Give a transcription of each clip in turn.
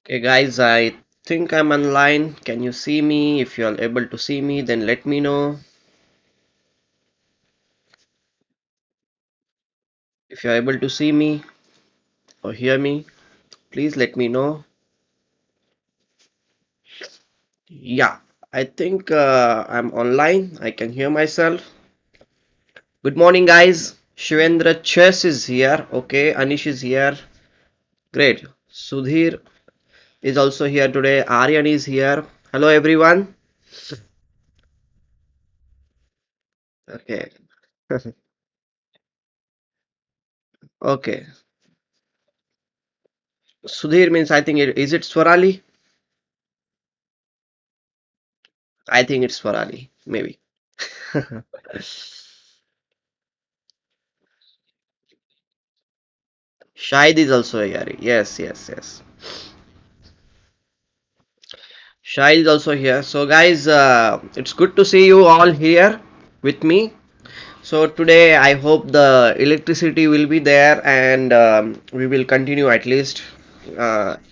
Okay, guys, I think I'm online. Can you see me? If you are able to see me, then let me know. If you are able to see me or hear me, please let me know. Yeah, I think I'm online. I can hear myself. Good morning, guys. Shivendra Chess is here. Okay, Anish is here. Great. Sudhir is also here today. Aryan is here. Hello, everyone. Okay. Okay. Sudhir means I think is it Swarali? I think it's Swarali, maybe. Shahid is also here. Yes, yes, yes. Shahid is also here. So, guys, it's good to see you all here with me. So, today I hope the electricity will be there and we will continue at least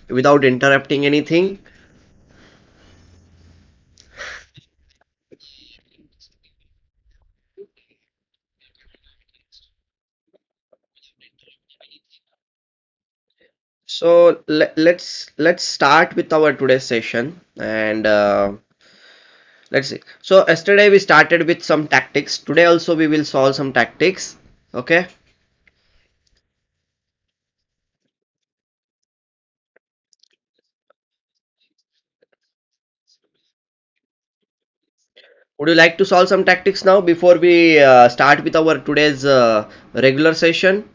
without interrupting anything. So, let's start with our today's session and let's see. So, yesterday we started with some tactics. Today also we will solve some tactics. Okay. Would you like to solve some tactics now before we start with our today's regular session?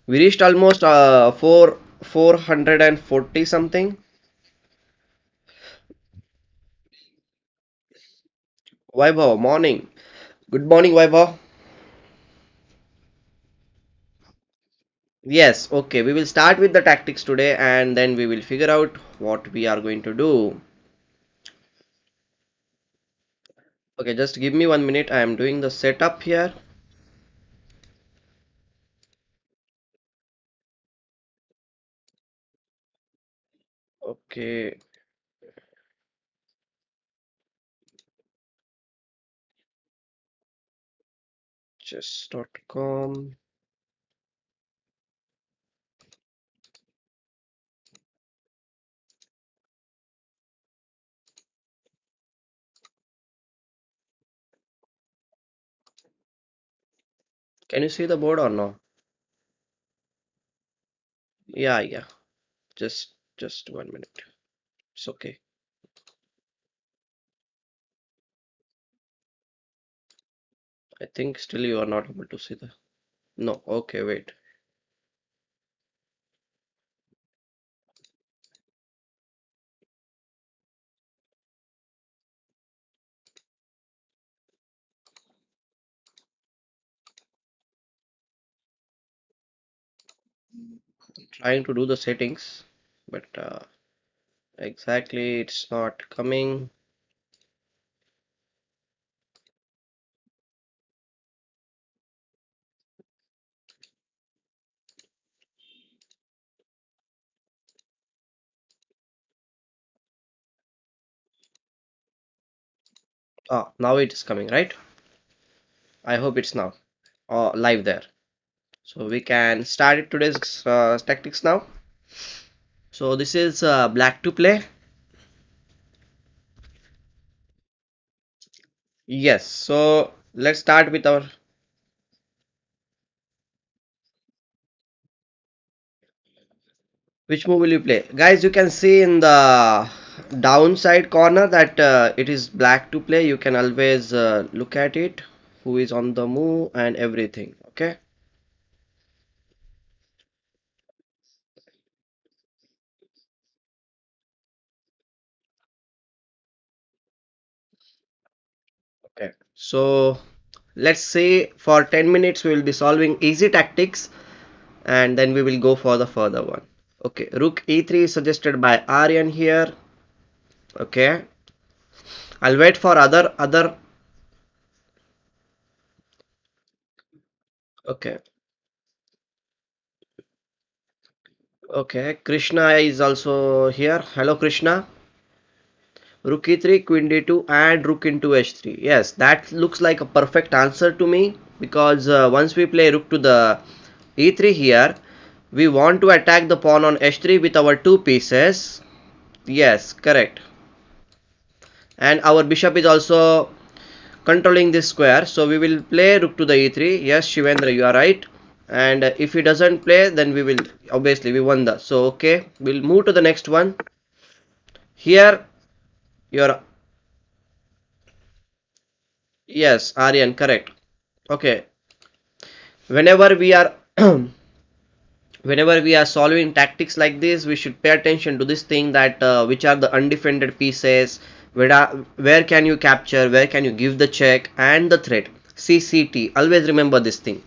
We reached almost 440 something. Vaibhav, morning. Good morning, Vaibhav. Yes, okay. We will start with the tactics today and then we will figure out what we are going to do. Okay, just give me 1 minute. I am doing the setup here. Okay, chess.com. Can you see the board or no? Yeah, yeah. Just 1 minute. It's okay. I think still you are not able to see the. No, okay, wait. Trying to do the settings, but exactly it's not coming. Ah, now it is coming, right? I hope it's now live there. So we can start it today's tactics now. So this is black to play. Yes. So let's start with our. Which move will you play? Guys, you can see in the downside corner that it is black to play. You can always look at it, who is on the move and everything. Okay. Okay. So let's say for 10 minutes we will be solving easy tactics and then we will go for the further one. Okay. Rook e3 is suggested by Aryan here. Okay. I'll wait for other. Okay. Okay, Krishna is also here. Hello, Krishna. Rook e3, queen d2, and rook into h3. Yes, that looks like a perfect answer to me because once we play rook to the e3 here, we want to attack the pawn on h3 with our two pieces. Yes, correct. And our bishop is also controlling this square, so we will play rook to the e3. Yes, Shivendra, you are right. And if he doesn't play, then we will obviously we won the. So okay, we'll move to the next one. Here, your yes, Aryan, correct. Okay, whenever we are whenever we are solving tactics like this, we should pay attention to this thing that which are the undefended pieces, where can you capture, where can you give the check, and the threat. CCT. Always remember this thing.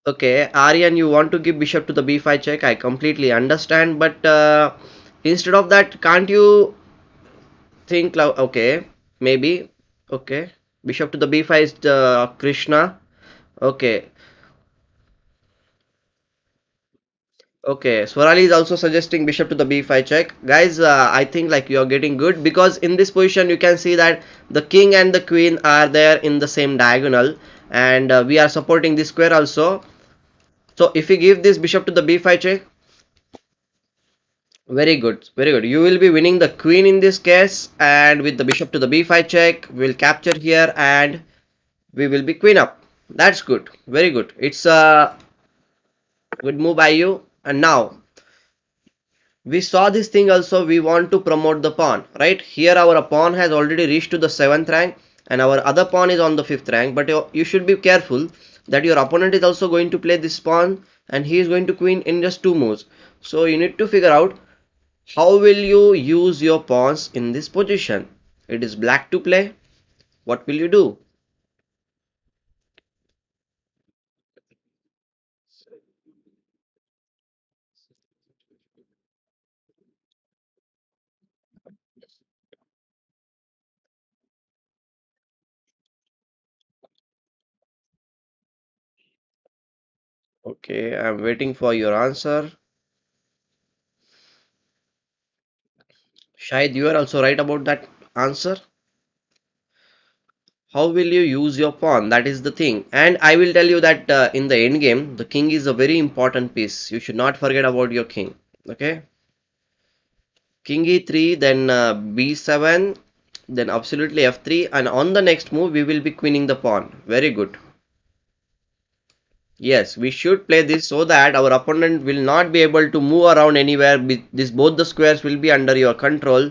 Okay, Aryan, you want to give bishop to the b5 check. I completely understand, but instead of that, can't you think like okay, maybe okay, bishop to the b5 is the Krishna. Okay, okay, Swarali is also suggesting bishop to the b5 check. Guys, I think like you're getting good because in this position you can see that the king and the queen are there in the same diagonal and we are supporting this square also. So if we give this bishop to the b5 check, very good, very good. You will be winning the queen in this case and with the bishop to the b5 check, we'll capture here and we will be queen up. That's good, very good. It's a good move by you. And now we saw this thing also, we want to promote the pawn, right? Here our pawn has already reached to the 7th rank and our other pawn is on the 5th rank, but you should be careful that your opponent is also going to play this pawn and he is going to queen in just two moves. So you need to figure out how will you use your pawns in this position. It is black to play, what will you do? Okay, I'm waiting for your answer. Shahid, you are also right about that answer. How will you use your pawn? That is the thing. And I will tell you that in the end game, the king is a very important piece. You should not forget about your king. Okay, king e3, then b7, then absolutely f3, and on the next move we will be queening the pawn. Very good. Yes, we should play this so that our opponent will not be able to move around anywhere. This both the squares will be under your control,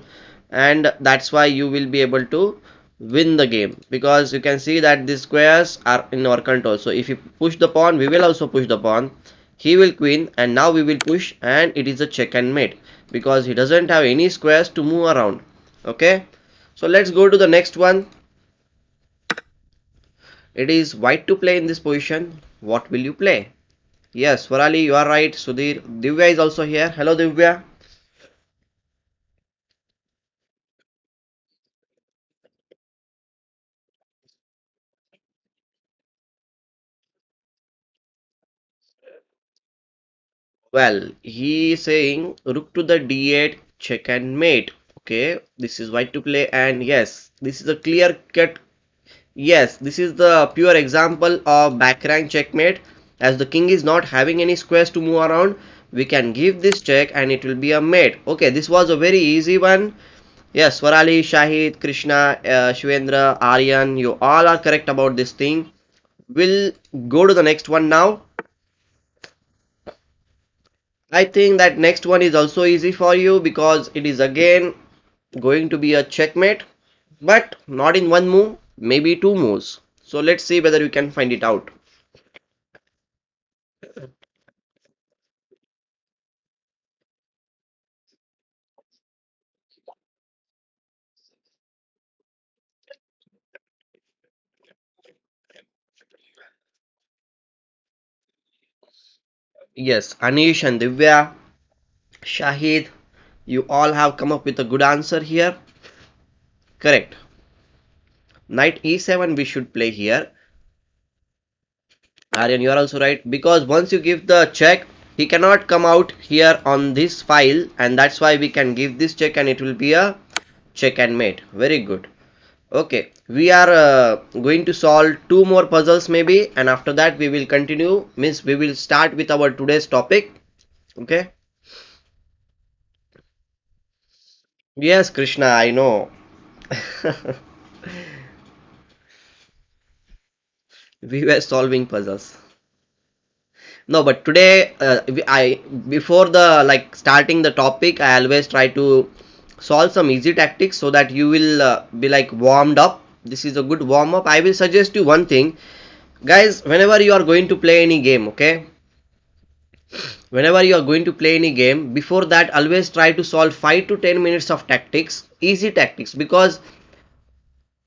and that's why you will be able to win the game because you can see that these squares are in our control. So if you push the pawn, we will also push the pawn. He will queen, and now we will push, and it is a check and mate because he doesn't have any squares to move around. Okay, so let's go to the next one. It is white to play in this position. What will you play? Yes, Varali, you are right. Sudhir, Divya is also here. Hello, Divya. Well, he is saying rook to the d8, check and mate. Okay, this is white to play, and yes, this is a clear cut. Yes, this is the pure example of back rank checkmate. As the king is not having any squares to move around, we can give this check and it will be a mate. Okay, this was a very easy one. Yes, Swarali, Shahid, Krishna, Shivendra, Aryan, you all are correct about this thing. We'll go to the next one now. I think that next one is also easy for you because it is again going to be a checkmate, but not in one move, maybe two moves. So let's see whether you can find it out. Yes, Anish and Divya, Shahid, you all have come up with a good answer here. Correct. Knight e7 we should play here. Aryan, you are also right, because once you give the check, he cannot come out here on this file, and that's why we can give this check and it will be a check and mate. Very good. Okay, we are going to solve two more puzzles maybe, and after that we will continue. Means we will start with our today's topic. Okay. Yes, Krishna, I know. We were solving puzzles. No, but today, I before the like starting the topic, I always try to solve some easy tactics so that you will be like warmed up. This is a good warm up. I will suggest you one thing, guys. Whenever you are going to play any game, okay, whenever you are going to play any game, before that, always try to solve 5 to 10 minutes of tactics, easy tactics, because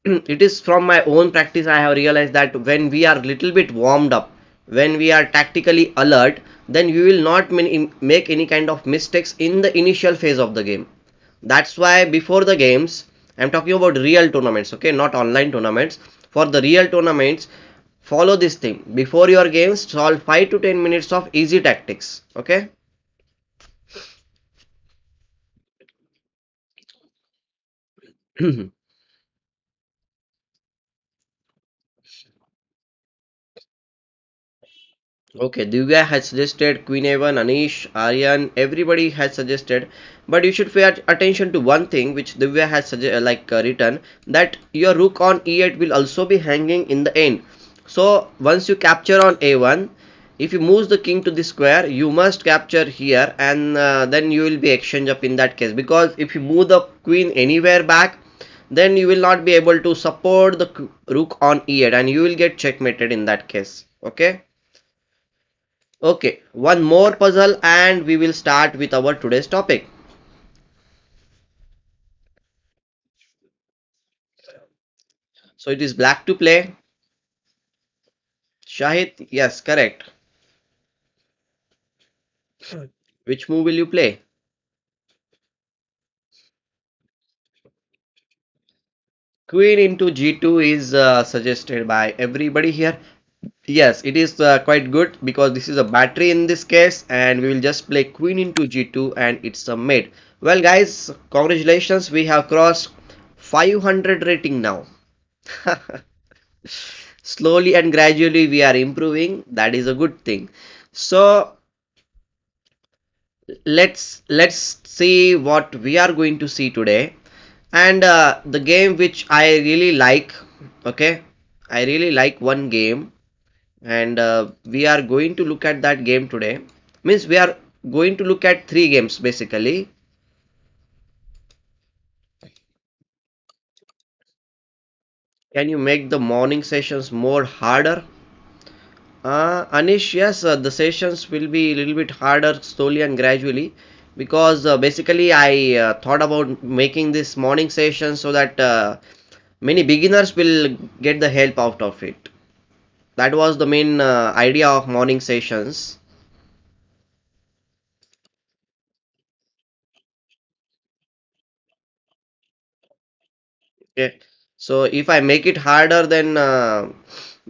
it is from my own practice I have realized that when we are little bit warmed up, when we are tactically alert, then we will not make any kind of mistakes in the initial phase of the game. That's why before the games, I'm talking about real tournaments, okay, not online tournaments. For the real tournaments, follow this thing: before your games, solve 5 to 10 minutes of easy tactics, okay. Okay, Divya has suggested Queen A1, Anish, Aryan, everybody has suggested, but you should pay attention to one thing which Divya has written, that your rook on E8 will also be hanging in the end. So once you capture on A1, if you move the king to the square, you must capture here, and then you will be exchange up in that case, because if you move the queen anywhere back, then you will not be able to support the rook on E8 and you will get checkmated in that case. Okay. Okay, one more puzzle and we will start with our today's topic. So it is black to play. Shahid, yes, correct. Which move will you play? Queen into G2 is suggested by everybody here. Yes, it is quite good because this is a battery in this case, and we will just play Queen into G2 and it's a mate. Well, guys, congratulations, we have crossed 500 rating now. Slowly and gradually we are improving. That is a good thing. So let's see what we are going to see today, and the game which I really like. Okay, I really like one game, and we are going to look at that game today. Means we are going to look at three games basically. Can you make the morning sessions more harder? Anish, yes, the sessions will be a little bit harder slowly and gradually, because basically I thought about making this morning session so that many beginners will get the help out of it. That was the main idea of morning sessions. Okay. So if I make it harder, then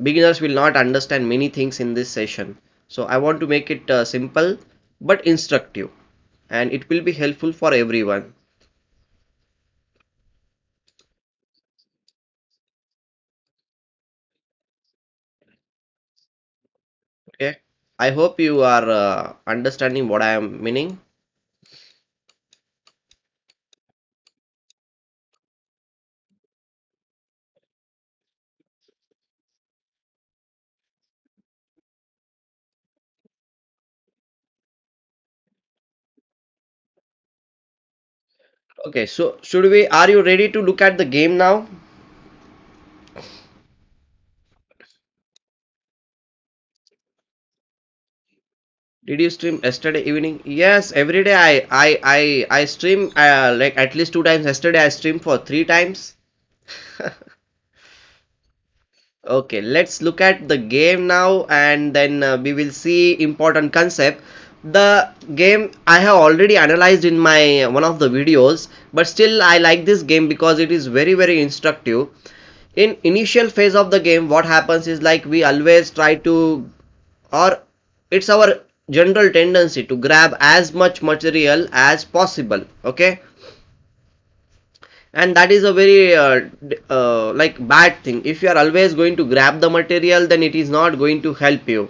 beginners will not understand many things in this session. So I want to make it simple but instructive, and it will be helpful for everyone. Okay. I hope you are understanding what I am meaning. Okay, so are you ready to look at the game now? Did you stream yesterday evening? Yes, every day I stream like at least 2 times. Yesterday I streamed for 3 times. Okay, let's look at the game now, and then we will see important concept. The game I have already analyzed in my one of the videos, but still I like this game because it is very instructive. In initial phase of the game, what happens is like we always try to or it's our general tendency to grab as much material as possible. Okay, and that is a very like bad thing. If you are always going to grab the material, then it is not going to help you.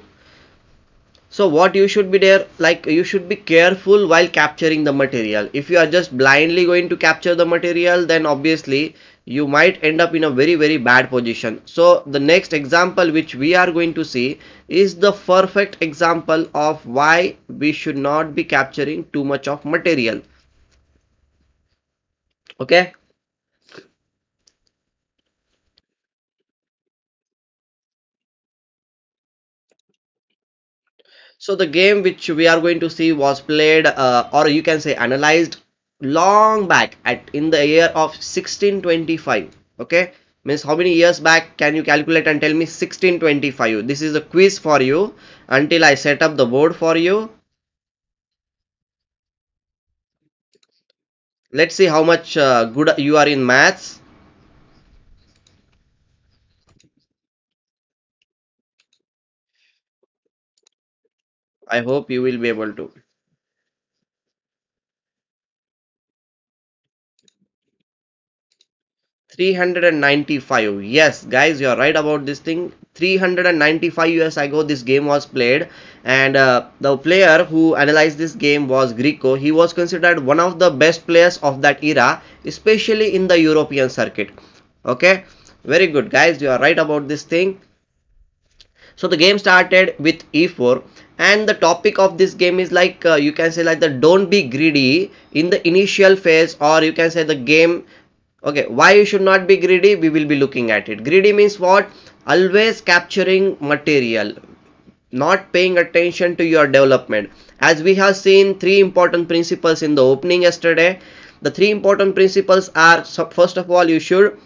So what you should be there, like you should be careful while capturing the material. If you are just blindly going to capture the material, then obviously you might end up in a very bad position. So the next example which we are going to see is the perfect example of why we should not be capturing too much of material. Okay, so the game which we are going to see was played or you can say analyzed long back at in the year of 1625. Okay, means how many years back, can you calculate and tell me? 1625. This is a quiz for you until I set up the board for you. Let's see how much good you are in maths. I hope you will be able to. 395. Yes, guys, you're right about this thing. 395 years ago, this game was played, and the player who analyzed this game was Greco. He was considered one of the best players of that era, especially in the European circuit. Okay, very good, guys. You are right about this thing. So the game started with e4, and the topic of this game is like you can say like the don't be greedy in the initial phase, or you can say the game. Okay, why you should not be greedy, we will be looking at it. Greedy means what? Always capturing material, not paying attention to your development. As we have seen three important principles in the opening yesterday, the three important principles are, so first of all, you should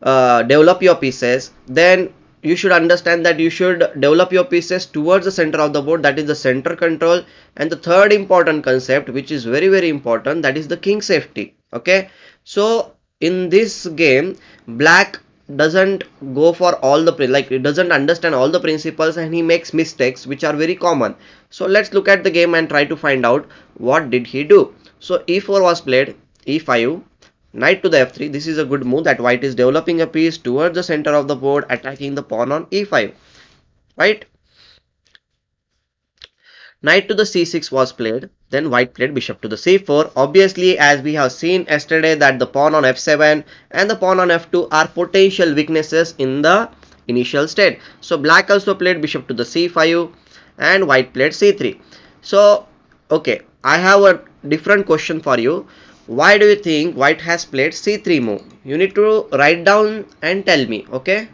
develop your pieces. Then you should understand that you should develop your pieces towards the center of the board, that is the center control. And the third important concept, which is very important, that is the king safety. Okay, so in this game, black doesn't go for all the like it doesn't understand all the principles, and he makes mistakes which are very common. So let's look at the game and try to find out what did he do. So e4 was played, e5, knight to the f3. This is a good move, that white is developing a piece towards the center of the board, attacking the pawn on e5, right? Knight to the c6 was played. Then white played bishop to the c4. Obviously, as we have seen yesterday, that the pawn on f7 and the pawn on f2 are potential weaknesses in the initial state. So black also played bishop to the c5 and white played c3. So, okay, I have a different question for you. Why do you think white has played c3 move? You need to write down and tell me, okay?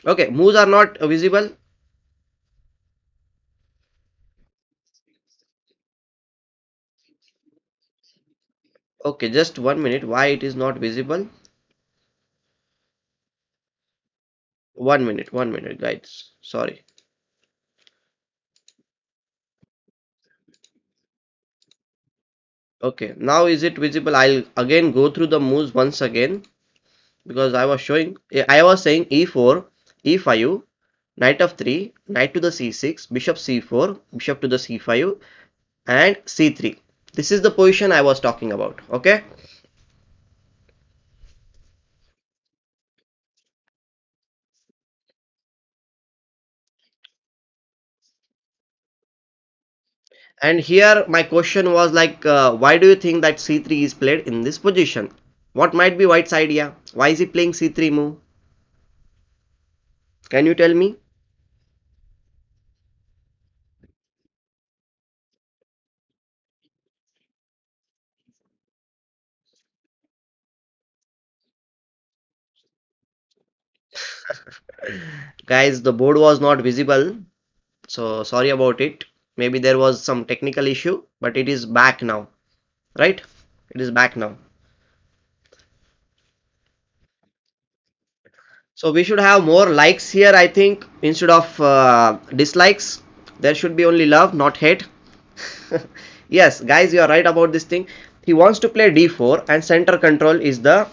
Okay, moves are not visible. Okay, just 1 minute. Why it is not visible? 1 minute, 1 minute, guys. Sorry. Okay, now is it visible? I'll again go through the moves once again, because I was showing, I was saying e4, e5, knight f3, knight to the c6, bishop c4, bishop to the c5, and c3. This is the position I was talking about. Okay. And here my question was like, why do you think that c3 is played in this position? What might be white's idea? Why is he playing c3 move? Can you tell me? Guys, the board was not visible, so sorry about it. Maybe there was some technical issue, but it is back now, right? It is back now. So we should have more likes here, I think, instead of dislikes. There should be only love, not hate. Yes, guys, you are right about this thing. He wants to play d4, and center control is the.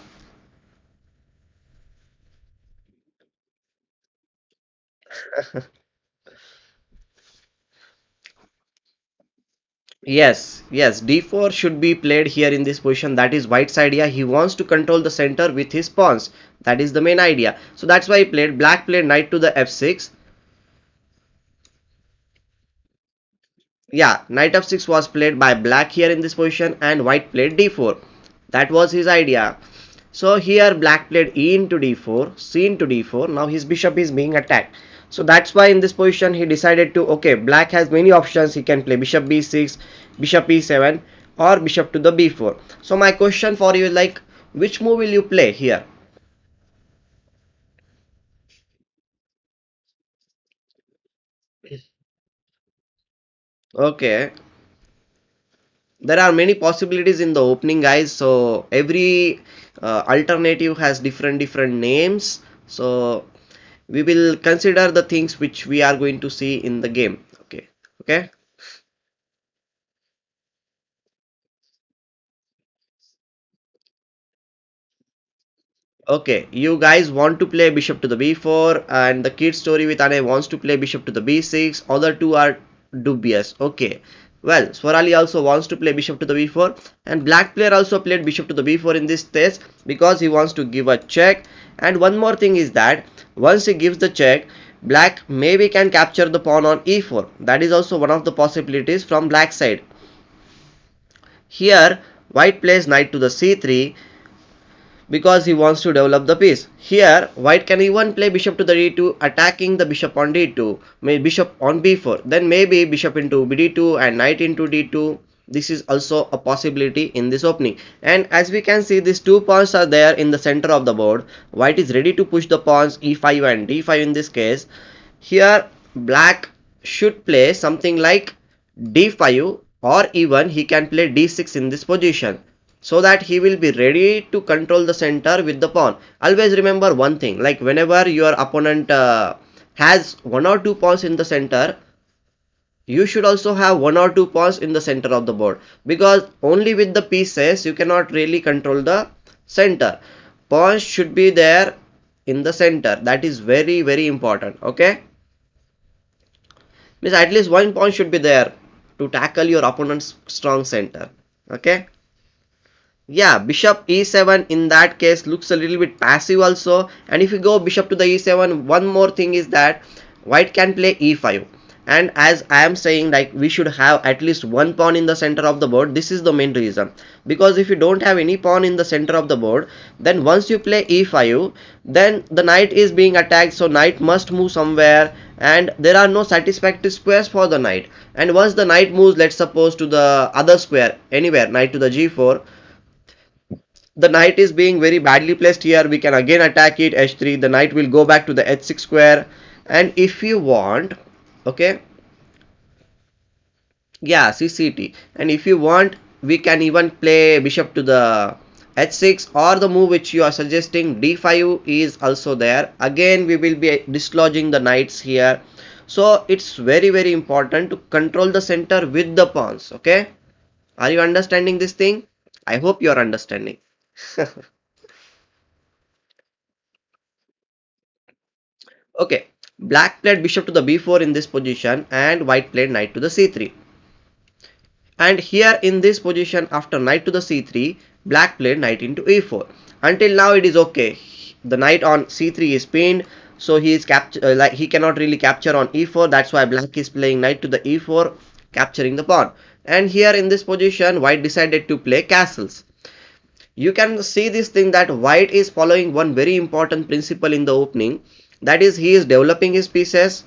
Yes, d4 should be played here in this position. That is white's idea. He wants to control the center with his pawns. That is the main idea. So that's why he played. Black played knight to the f6. Yeah, knight f6 was played by black here in this position, and white played d4. That was his idea. So here black played e into d4, c into d4. Now his bishop is being attacked. So that's why in this position he decided to, okay, black has many options. He can play bishop b6, bishop e7, or bishop to the b4. So my question for you is like, which move will you play here? Okay, there are many possibilities in the opening, guys. So every alternative has different names. So we will consider the things which we are going to see in the game. Okay. Okay, you guys want to play bishop to the b4, and the kid story with Ane wants to play bishop to the b6. Other two are dubious. Okay, well, Swarali also wants to play bishop to the b4, and black player also played bishop to the b4 in this test because he wants to give a check. And one more thing is that once he gives the check, black maybe can capture the pawn on e4. That is also one of the possibilities from black side. Here, white plays knight to the c3 because he wants to develop the piece. Here, white can even play bishop to the d2, attacking the bishop on d2, maybe bishop on b4, then maybe bishop into bd2 and knight into d2. This is also a possibility in this opening. And as we can see, these two pawns are there in the center of the board. White is ready to push the pawns e5 and d5 in this case. Here, black should play something like d5, or even he can play d6 in this position, so that he will be ready to control the center with the pawn. Always remember one thing, like whenever your opponent has one or two pawns in the center, you should also have one or two pawns in the center of the board, because only with the pieces you cannot really control the center. Pawns should be there in the center. That is very important. Okay, means at least one pawn should be there to tackle your opponent's strong center. Okay. Yeah, bishop e7 in that case looks a little bit passive also. And if you go bishop to the e7, one more thing is that white can play e5. And as I am saying, like, we should have at least one pawn in the center of the board. This is the main reason, because if you don't have any pawn in the center of the board, then once you play e5, then the knight is being attacked, so knight must move somewhere, and there are no satisfactory squares for the knight. And once the knight moves, let's suppose, to the other square anywhere, knight to the g4, the knight is being very badly placed here. We can again attack it h3. The knight will go back to the h6 square. And if you want, okay, yeah, cct, and if you want, we can even play bishop to the h6, or the move which you are suggesting, d5, is also there. Again, we will be dislodging the knights here. So it's very important to control the center with the pawns. Okay, are you understanding this thing? I hope you are understanding. Okay, black played bishop to the b4 in this position, and white played knight to the c3. And here in this position, after knight to the c3, black played knight into e4. Until now it is okay. The knight on c3 is pinned, so he is like he cannot really capture on e4. That's why black is playing knight to the e4, capturing the pawn. And here in this position, white decided to play castles. You can see this thing that white is following one very important principle in the opening, that is, he is developing his pieces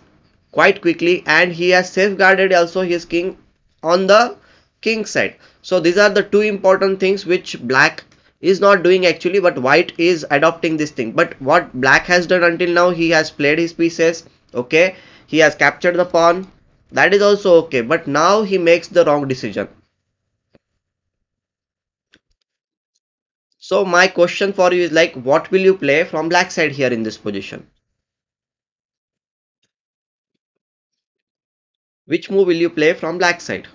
quite quickly, and he has safeguarded also his king on the king side. So these are the two important things which black is not doing actually, but white is adopting this thing. But what black has done until now, he has played his pieces, okay, he has captured the pawn, that is also okay, but now he makes the wrong decision. So my question for you is like, what will you play from black side here in this position? Which move will you play from black side?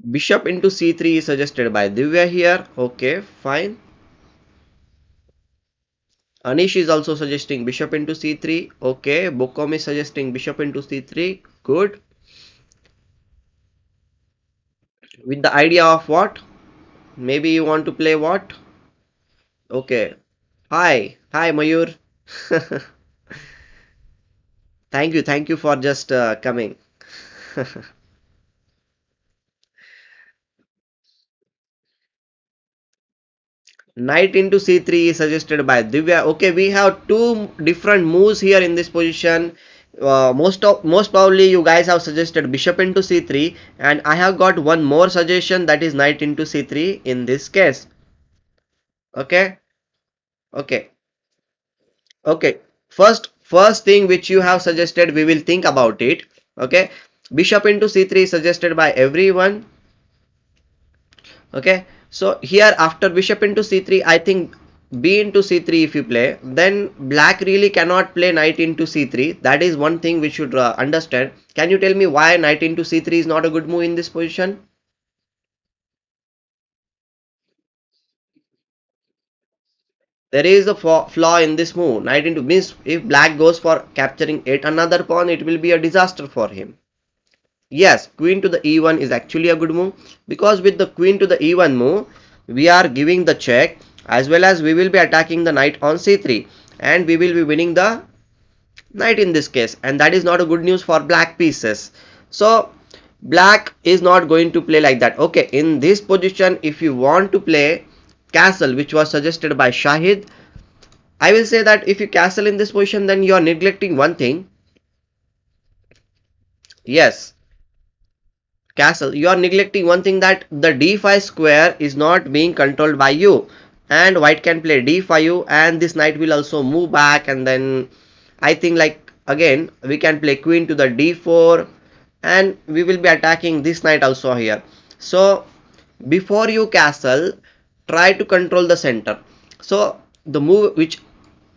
Bishop into c3 is suggested by Divya here. Okay, fine. Anish is also suggesting bishop into c3. Okay, Bokom is suggesting bishop into c3. Good. With the idea of what? Maybe you want to play what? Okay. Hi, Mayur. Thank you for just coming. Knight into c3 is suggested by Divya. Okay, we have two different moves here in this position. Most probably you guys have suggested bishop into c3, and I have got one more suggestion, that is knight into c3 in this case. Okay, okay, okay. First thing which you have suggested, we will think about it. Okay, bishop into c3 is suggested by everyone. Okay, so here after bishop into c3, I think b into c3 if you play, then black really cannot play knight into c3. That is one thing we should understand. Can you tell me why knight into c3 is not a good move in this position? There is a flaw in this move. Knight into means if black goes for capturing yet another pawn, it will be a disaster for him. Yes, queen to the e1 is actually a good move, because with the queen to the e1 move, we are giving the check, as well as we will be attacking the knight on c3, and we will be winning the knight in this case, and that is not a good news for black pieces. So black is not going to play like that. Okay, in this position, if you want to play castle, which was suggested by Shahid, I will say that if you castle in this position, then you are neglecting one thing. Yes, castle, you are neglecting one thing, that the d5 square is not being controlled by you, and white can play d5, and this knight will also move back, and then I think like again we can play queen to the d4, and we will be attacking this knight also here. So before you castle, try to control the center. So the move which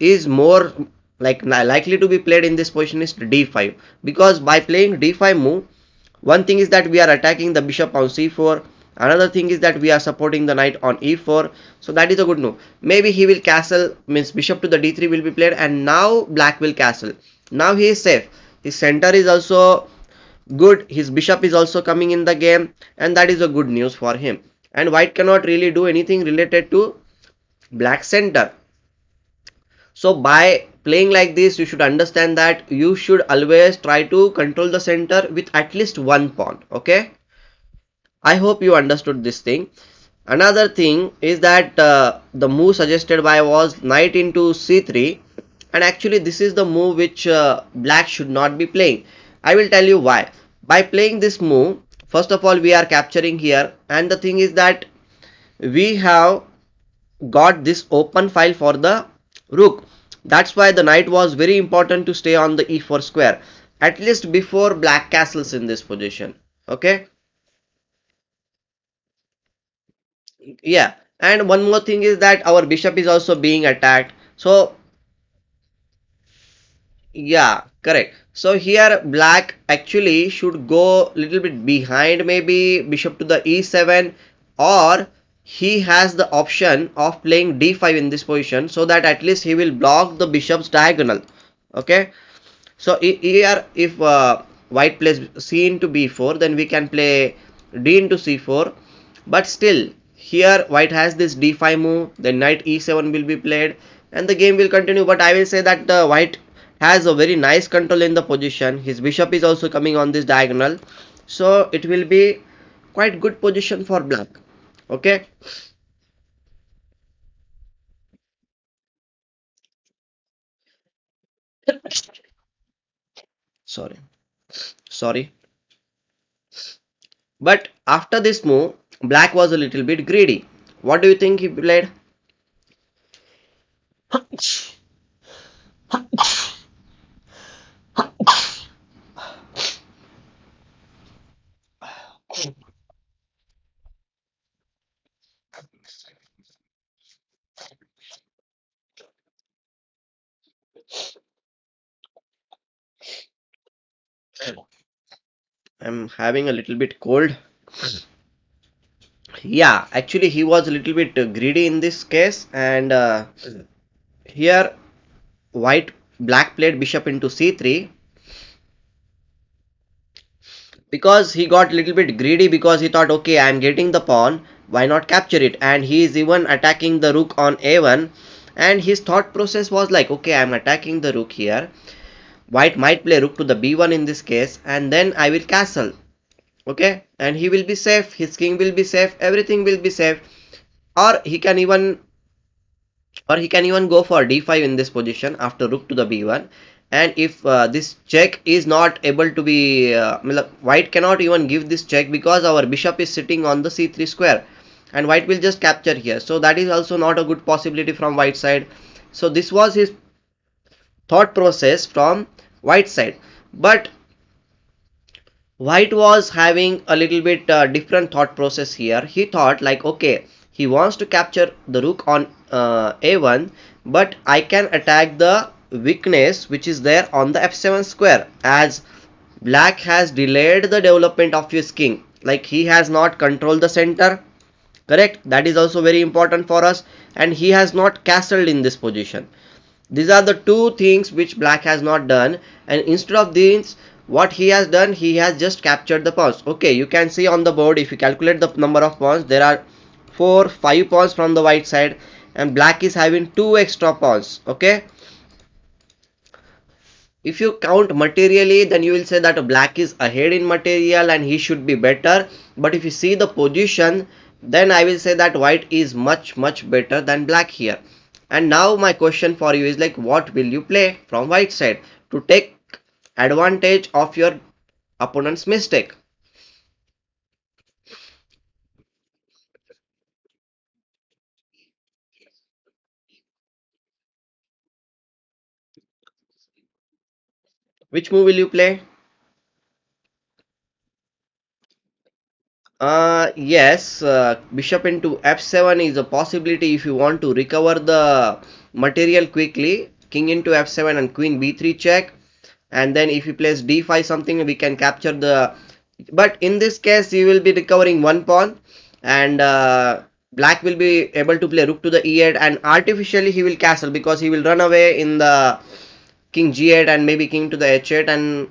is more likely to be played in this position is d5, because by playing d5 move, one thing is that we are attacking the bishop on c4, another thing is that we are supporting the knight on e4. So that is a good move. Maybe he will castle, means bishop to the d3 will be played, and now black will castle. Now he is safe, his center is also good, his bishop is also coming in the game, and that is a good news for him, and white cannot really do anything related to black center. So by playing like this, you should understand that you should always try to control the center with at least one pawn. Okay, I hope you understood this thing. Another thing is that the move suggested by was knight into c3, and actually this is the move which black should not be playing. I will tell you why. By playing this move, first of all, we are capturing here, and the thing is that we have got this open file for the rook. That's why the knight was very important to stay on the e4 square, at least before black castles in this position. Okay, yeah, and one more thing is that our bishop is also being attacked. So yeah, correct. So here black actually should go little bit behind, maybe bishop to the e7, or he has the option of playing d5 in this position, so that at least he will block the bishop's diagonal. Okay, so here if white plays c into b4, then we can play d into c4, but still here white has this d5 move, then knight e7 will be played, and the game will continue. But I will say that white has a very nice control in the position, his bishop is also coming on this diagonal, so it will be quite good position for black. Okay, sorry, sorry. But after this move, black was a little bit greedy. What do you think he played? I'm having a little bit cold. Yeah, actually he was a little bit greedy in this case, and Here black played bishop into c3 because he got a little bit greedy, because he thought, okay, I am getting the pawn, why not capture it? And he is even attacking the rook on a1, and his thought process was like, okay, I am attacking the rook here, white might play rook to the b1 in this case, and then I will castle. Okay, and he will be safe, his king will be safe, everything will be safe. Or he can even go for d5 in this position after rook to the b1. And if this check is not able to be white cannot even give this check because our bishop is sitting on the c3 square, and white will just capture here, so that is also not a good possibility from white side. So this was his thought process from white side. But white was having a little bit different thought process here. He thought like, okay, he wants to capture the rook on a1, but I can attack the weakness which is there on the f7 square, as black has delayed the development of his king, like he has not controlled the center, correct? That is also very important for us. And he has not castled in this position. These are the two things which black has not done, and instead of these, what he has done, he has just captured the pawns. Okay, you can see on the board, if you calculate the number of pawns, there are 5 pawns from the white side, and black is having 2 extra pawns. Okay, if you count materially, then you will say that black is ahead in material and he should be better. But if you see the position, then I will say that white is much better than black here. And now my question for you is like, what will you play from white side to take advantage of your opponent's mistake? Which move will you play? Yes, bishop into f7 is a possibility if you want to recover the material quickly. King into f7 and queen b3 check, and then if you place d5 something, we can capture the. But in this case, you will be recovering one pawn, and black will be able to play rook to the e8, and artificially he will castle because he will run away in the king g8 and maybe king to the h8, and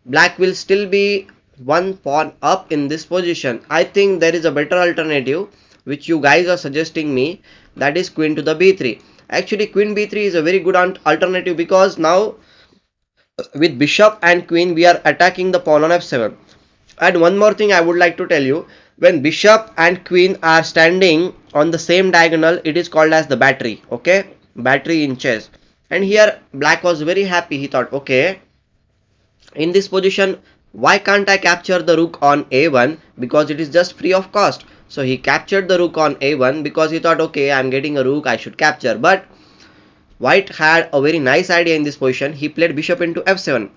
black will still be one pawn up in this position. I think there is a better alternative which you guys are suggesting me, that is queen to the b3. Actually, queen b3 is a very good alternative, because now with bishop and queen we are attacking the pawn on f7. And one more thing I would like to tell you, when bishop and queen are standing on the same diagonal, it is called as the battery. Okay, battery in chess. And here black was very happy. He thought, okay, in this position, why can't I capture the rook on a1, because it is just free of cost. So he captured the rook on a1 because he thought, okay, I'm getting a rook, I should capture. But white had a very nice idea in this position. He played bishop into f7,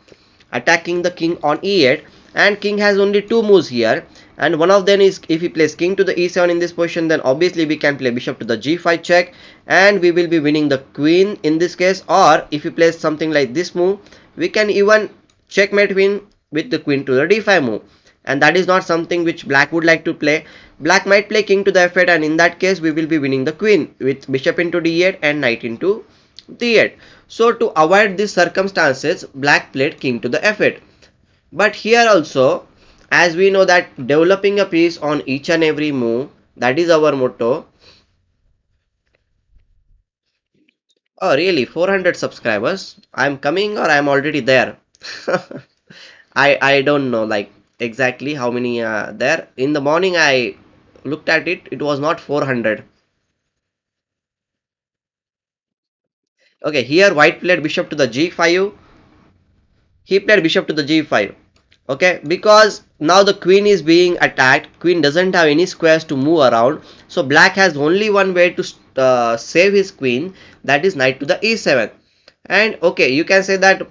attacking the king on e8, and king has only two moves here, and one of them is, if he plays king to the e7 in this position, then obviously we can play bishop to the g5 check, and we will be winning the queen in this case. Or if he plays something like this move, we can even checkmate win with the queen to the d5 move, and that is not something which black would like to play. Black might play king to the f8, and in that case we will be winning the queen with bishop into d8 and knight into d8. So to avoid these circumstances, black played king to the f8. But here also, as we know that developing a piece on each and every move, that is our motto. Oh really, 400 subscribers? I'm coming or I'm already there? I don't know like exactly how many there. In the morning I looked at it, it was not 400. Okay, here white played bishop to the g5. He played bishop to the g5. Okay, because now the queen is being attacked, queen doesn't have any squares to move around, so black has only one way to save his queen, that is knight to the e7. And okay, you can say that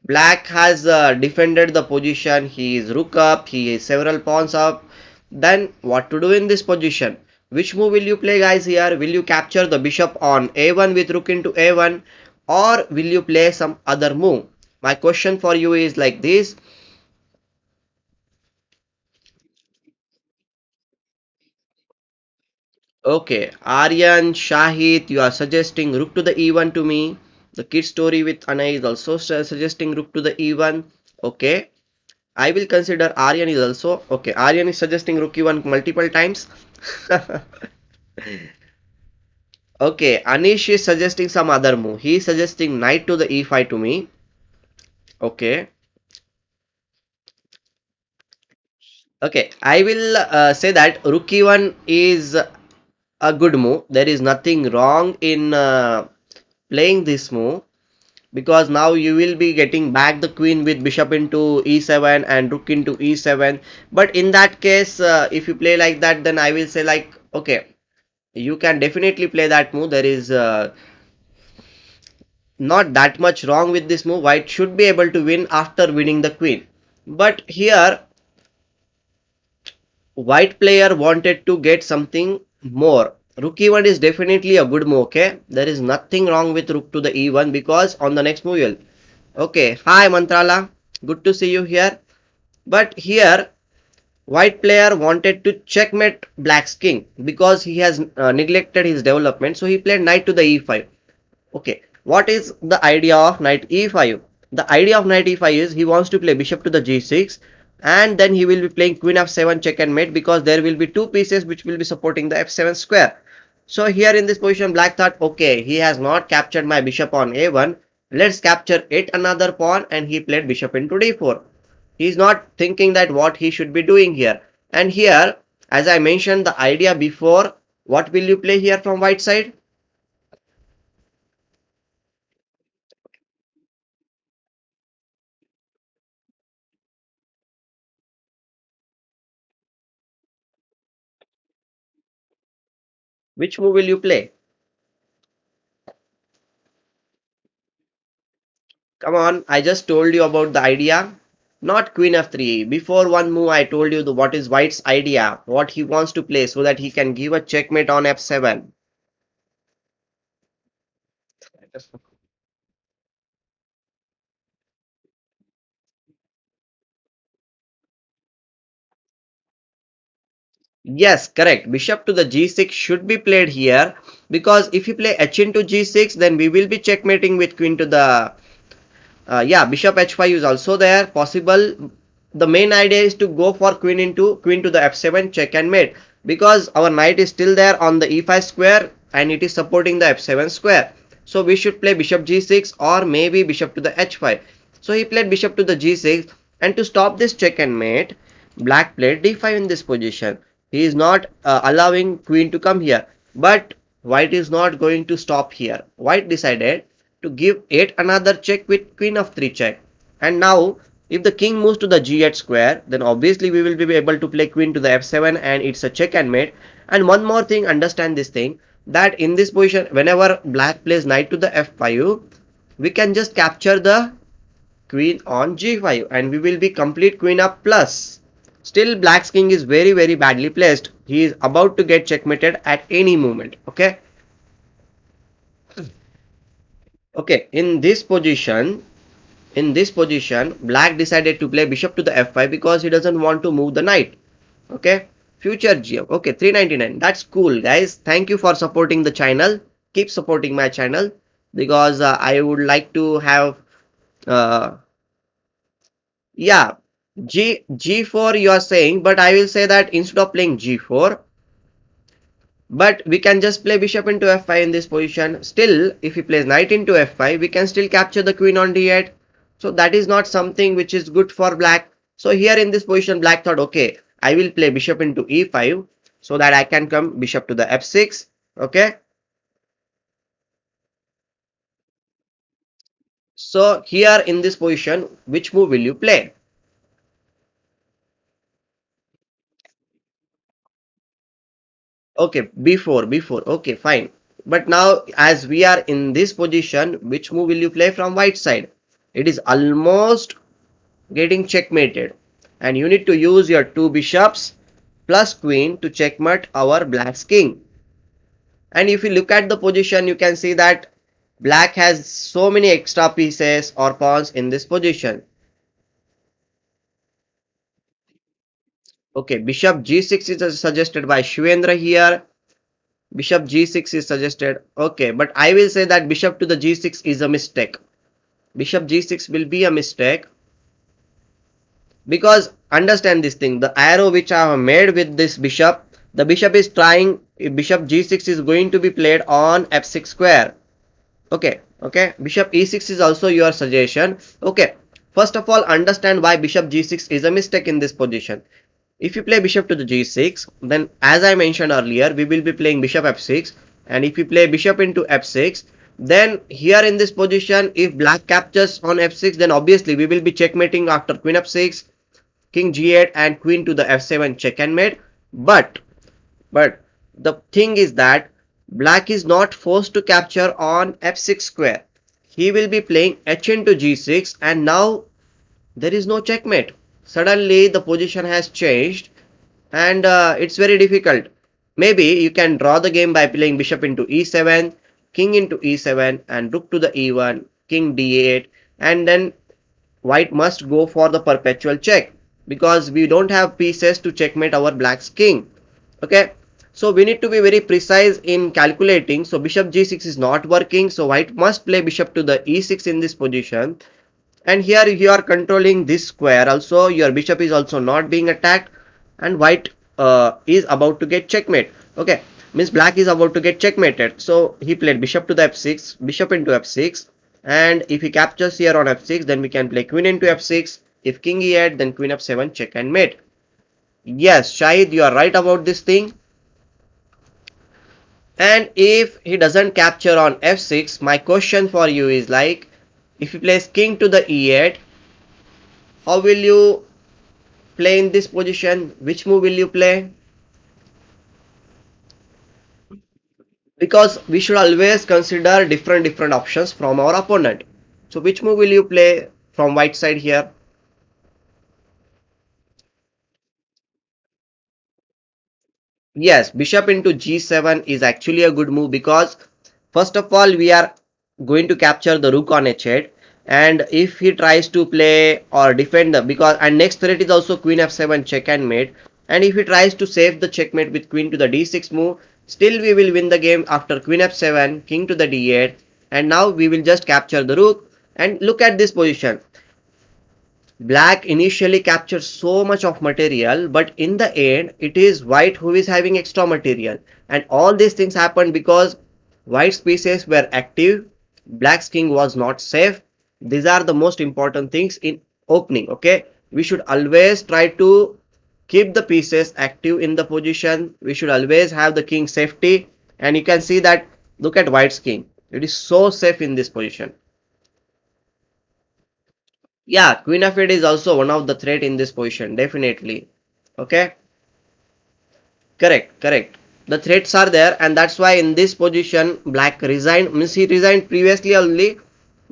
black has defended the position, he is rook up, he is several pawns up. Then what to do in this position? Which move will you play guys here? Will you capture the bishop on a1 with rook into a1, or will you play some other move? My question for you is like this. Okay, Aryan, Shahid, you are suggesting rook to the e1 to me. The kid story with Anay is also suggesting rook to the e1. Okay, I will consider Aryan is also okay. Aryan is suggesting rook e1 multiple times. Okay, Anish is suggesting some other move. He is suggesting knight to the e5 to me. Okay, okay. I will say that rook e1 is a good move. There is nothing wrong in playing this move, because now you will be getting back the queen with bishop into e7 and rook into e7. But in that case, if you play like that, then I will say like, okay, you can definitely play that move. There is not that much wrong with this move. White should be able to win after winning the queen. But here white player wanted to get something more. Rook e1 is definitely a good move. Okay, there is nothing wrong with rook to the e1, because on the next move you'll. Okay, hi Mantrala, good to see you here. But here white player wanted to checkmate black's king because he has neglected his development, so he played knight to the e5. Okay, what is the idea of knight e5? The idea of knight e5 is he wants to play bishop to the g6, and then he will be playing queen f7 check and mate, because there will be two pieces which will be supporting the f7 square. So here in this position black thought, okay, he has not captured my bishop on a1, let's capture yet another pawn, and he played bishop into d4. He is not thinking that what he should be doing here. And here, as I mentioned the idea before, what will you play here from white side? Which move will you play? Come on, I just told you about the idea. Not queen f3. Before one move, I told you what is white's idea, what he wants to play so that he can give a checkmate on f7. Yes, correct. Bishop to the g6 should be played here, because if you play h into g6, then we will be checkmating with queen to the yeah, bishop h5 is also there possible. The main idea is to go for queen to the f7 check and mate, because our knight is still there on the e5 square and it is supporting the f7 square. So we should play bishop g6 or maybe bishop to the h5. So he played bishop to the g6, and to stop this check and mate, black played d5 in this position. He is not allowing queen to come here, but white is not going to stop here. White decided to give yet another check with queen of 3 check. And now if the king moves to the g8 square, then obviously we will be able to play queen to the f7 and it's a check and mate. And one more thing, understand this thing, that in this position whenever black plays knight to the f5, we can just capture the queen on g5 and we will be complete queen up plus. Still black's king is very badly placed. He is about to get checkmated at any moment. Okay. Okay, in this position, black decided to play bishop to the f5 because he doesn't want to move the knight. Okay, future GM. Okay, 399. That's cool, guys. Thank you for supporting the channel. Keep supporting my channel, because I would like to have uh, yeah, G4 you are saying, but I will say that instead of playing G4, but we can just play bishop into f5 in this position. Still, if he plays knight into f5, we can still capture the queen on d8. So that is not something which is good for black. So here in this position, black thought, okay, I will play bishop into e5 so that I can come bishop to the f6. Okay. So here in this position, which move will you play? Okay, before. Okay, fine. But now as we are in this position, which move will you play from white side? It is almost getting checkmated, and you need to use your two bishops plus queen to checkmate our black's king. And if you look at the position, you can see that black has so many extra pieces or pawns in this position. Okay, bishop g6 is suggested by Shivendra here. Bishop g6 is suggested. Okay, but I will say that bishop to the g6 is a mistake. Bishop g6 will be a mistake, because understand this thing, the arrow which I have made with this bishop, the bishop is trying, bishop g6 is going to be played on f6 square. Okay, okay, bishop e6 is also your suggestion. Okay, first of all, understand why bishop g6 is a mistake in this position. If you play bishop to the g6, then as I mentioned earlier, we will be playing bishop f6, and if you play bishop into f6, then here in this position, if black captures on f6, then obviously we will be checkmating after queen f6, king g8, and queen to the f7 check and mate. But the thing is that black is not forced to capture on f6 square. He will be playing h into g6, and now there is no checkmate. Suddenly the position has changed, and it's very difficult. Maybe you can draw the game by playing bishop into e7, king into e7, and rook to the e1, king d8, and then white must go for the perpetual check, because we don't have pieces to checkmate our black's king. Okay, so we need to be very precise in calculating. So bishop g6 is not working, so white must play bishop to the e6 in this position, and here you are controlling this square also, your bishop is also not being attacked, and white is about to get checkmate. Okay, means black is about to get checkmated, so he played bishop to the f6, bishop into f6, and if he captures here on f6, then we can play queen into f6. If king e8, then queen f7 check and mate. Yes, Shahid, you are right about this thing. And if he doesn't capture on f6, my question for you is like, if he plays king to the e8, how will you play in this position? Which move will you play? Because we should always consider different options from our opponent. So which move will you play from white side here? Yes, bishop into g7 is actually a good move, because first of all we are going to capture the rook on h8, and if he tries to play or defend the, because and next threat is also queen f7 check and mate, and if he tries to save the checkmate with queen to the d6 move, still we will win the game after queen f7, king to the d8, and now we will just capture the rook. And look at this position, black initially captures so much of material, but in the end it is white who is having extra material, and all these things happened because white's pieces were active, black's king was not safe. These are the most important things in opening. Okay, we should always try to keep the pieces active in the position, we should always have the king safety, and you can see that, look at white's king, it is so safe in this position. Yeah, queen of 8 is also one of the threat in this position, definitely. Okay, correct, correct. The threats are there, and that's why in this position black resigned, means he resigned previously only.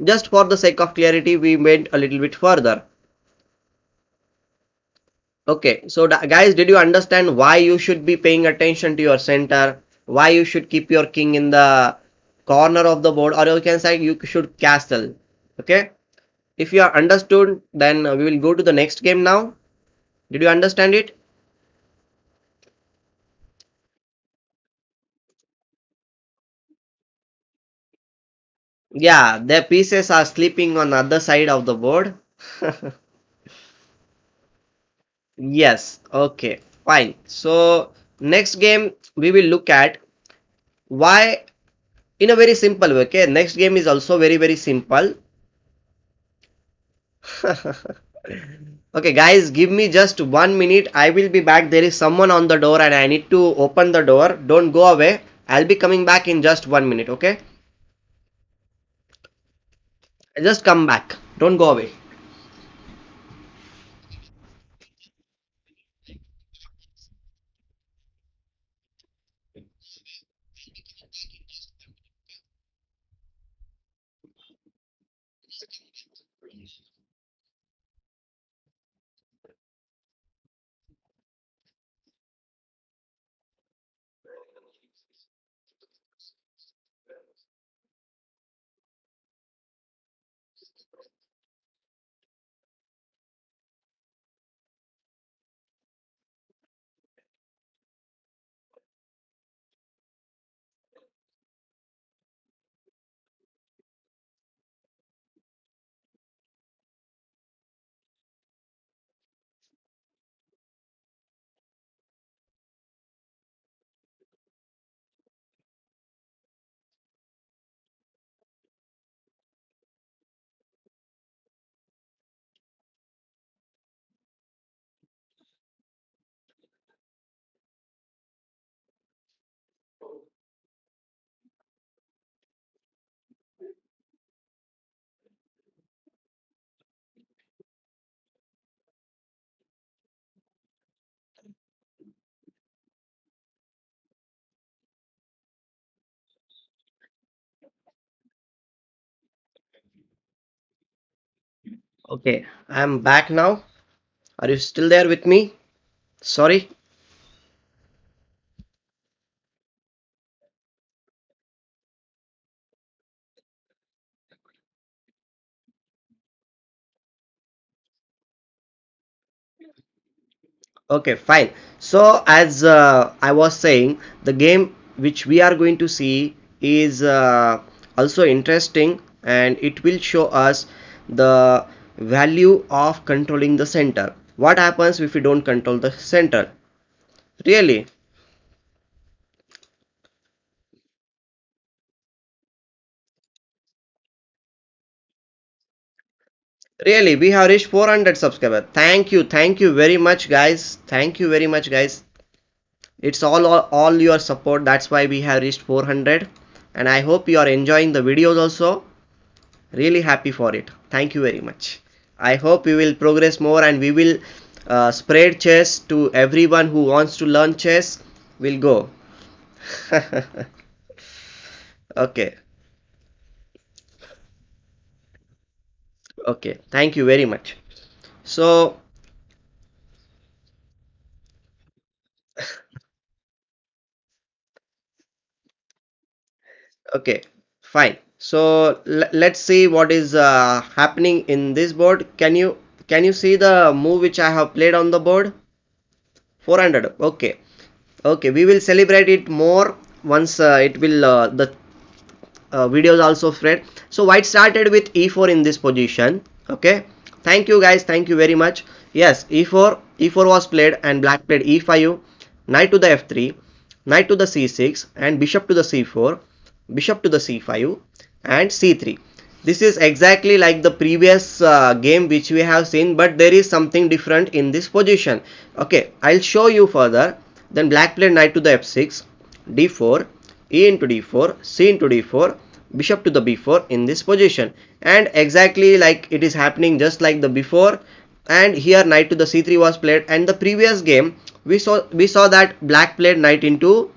Just for the sake of clarity, we went a little bit further. Okay, so guys, did you understand why you should be paying attention to your center? Why you should keep your king in the corner of the board, or you can say you should castle. Okay, if you are understood, then we will go to the next game now. Did you understand it? Yeah, their pieces are sleeping on the other side of the board. Yes, okay, fine. So next game we will look at why, in a very simple way. Okay, next game is also very simple. Okay, guys, give me just 1 minute. I will be back. There is someone on the door and I need to open the door. Don't go away. I'll be coming back in just 1 minute. Okay, just come back. Don't go away. Okay, I'm back now. Are you still there with me? Sorry. Okay, fine. So, as I was saying, the game which we are going to see is also interesting, and it will show us the value of controlling the center. What happens if we don't control the center? Really, really, we have reached 400 subscribers. Thank you very much, guys. Thank you very much, guys. It's all your support. That's why we have reached 400, and I hope you are enjoying the videos also. Really happy for it. Thank you very much. I hope we will progress more, and we will spread chess to everyone who wants to learn chess. Will go. Okay. Okay. Thank you very much. So, okay, fine. So let's see what is happening in this board. Can you see the move which I have played on the board? 400. Okay. Okay, we will celebrate it more once it will the videos also spread. So white started with e4 in this position. Okay, thank you guys, thank you very much. Yes, e4 was played, and black played e5, knight to the f3, knight to the c6, and bishop to the c4, bishop to the c5, and c3. This is exactly like the previous game which we have seen, but there is something different in this position. Okay, I'll show you further. Then black played knight to the f6, d4, e into d4, c into d4, bishop to the b4 in this position, and exactly like it is happening just like the before. And here knight to the c3 was played, and the previous game we saw that black played knight into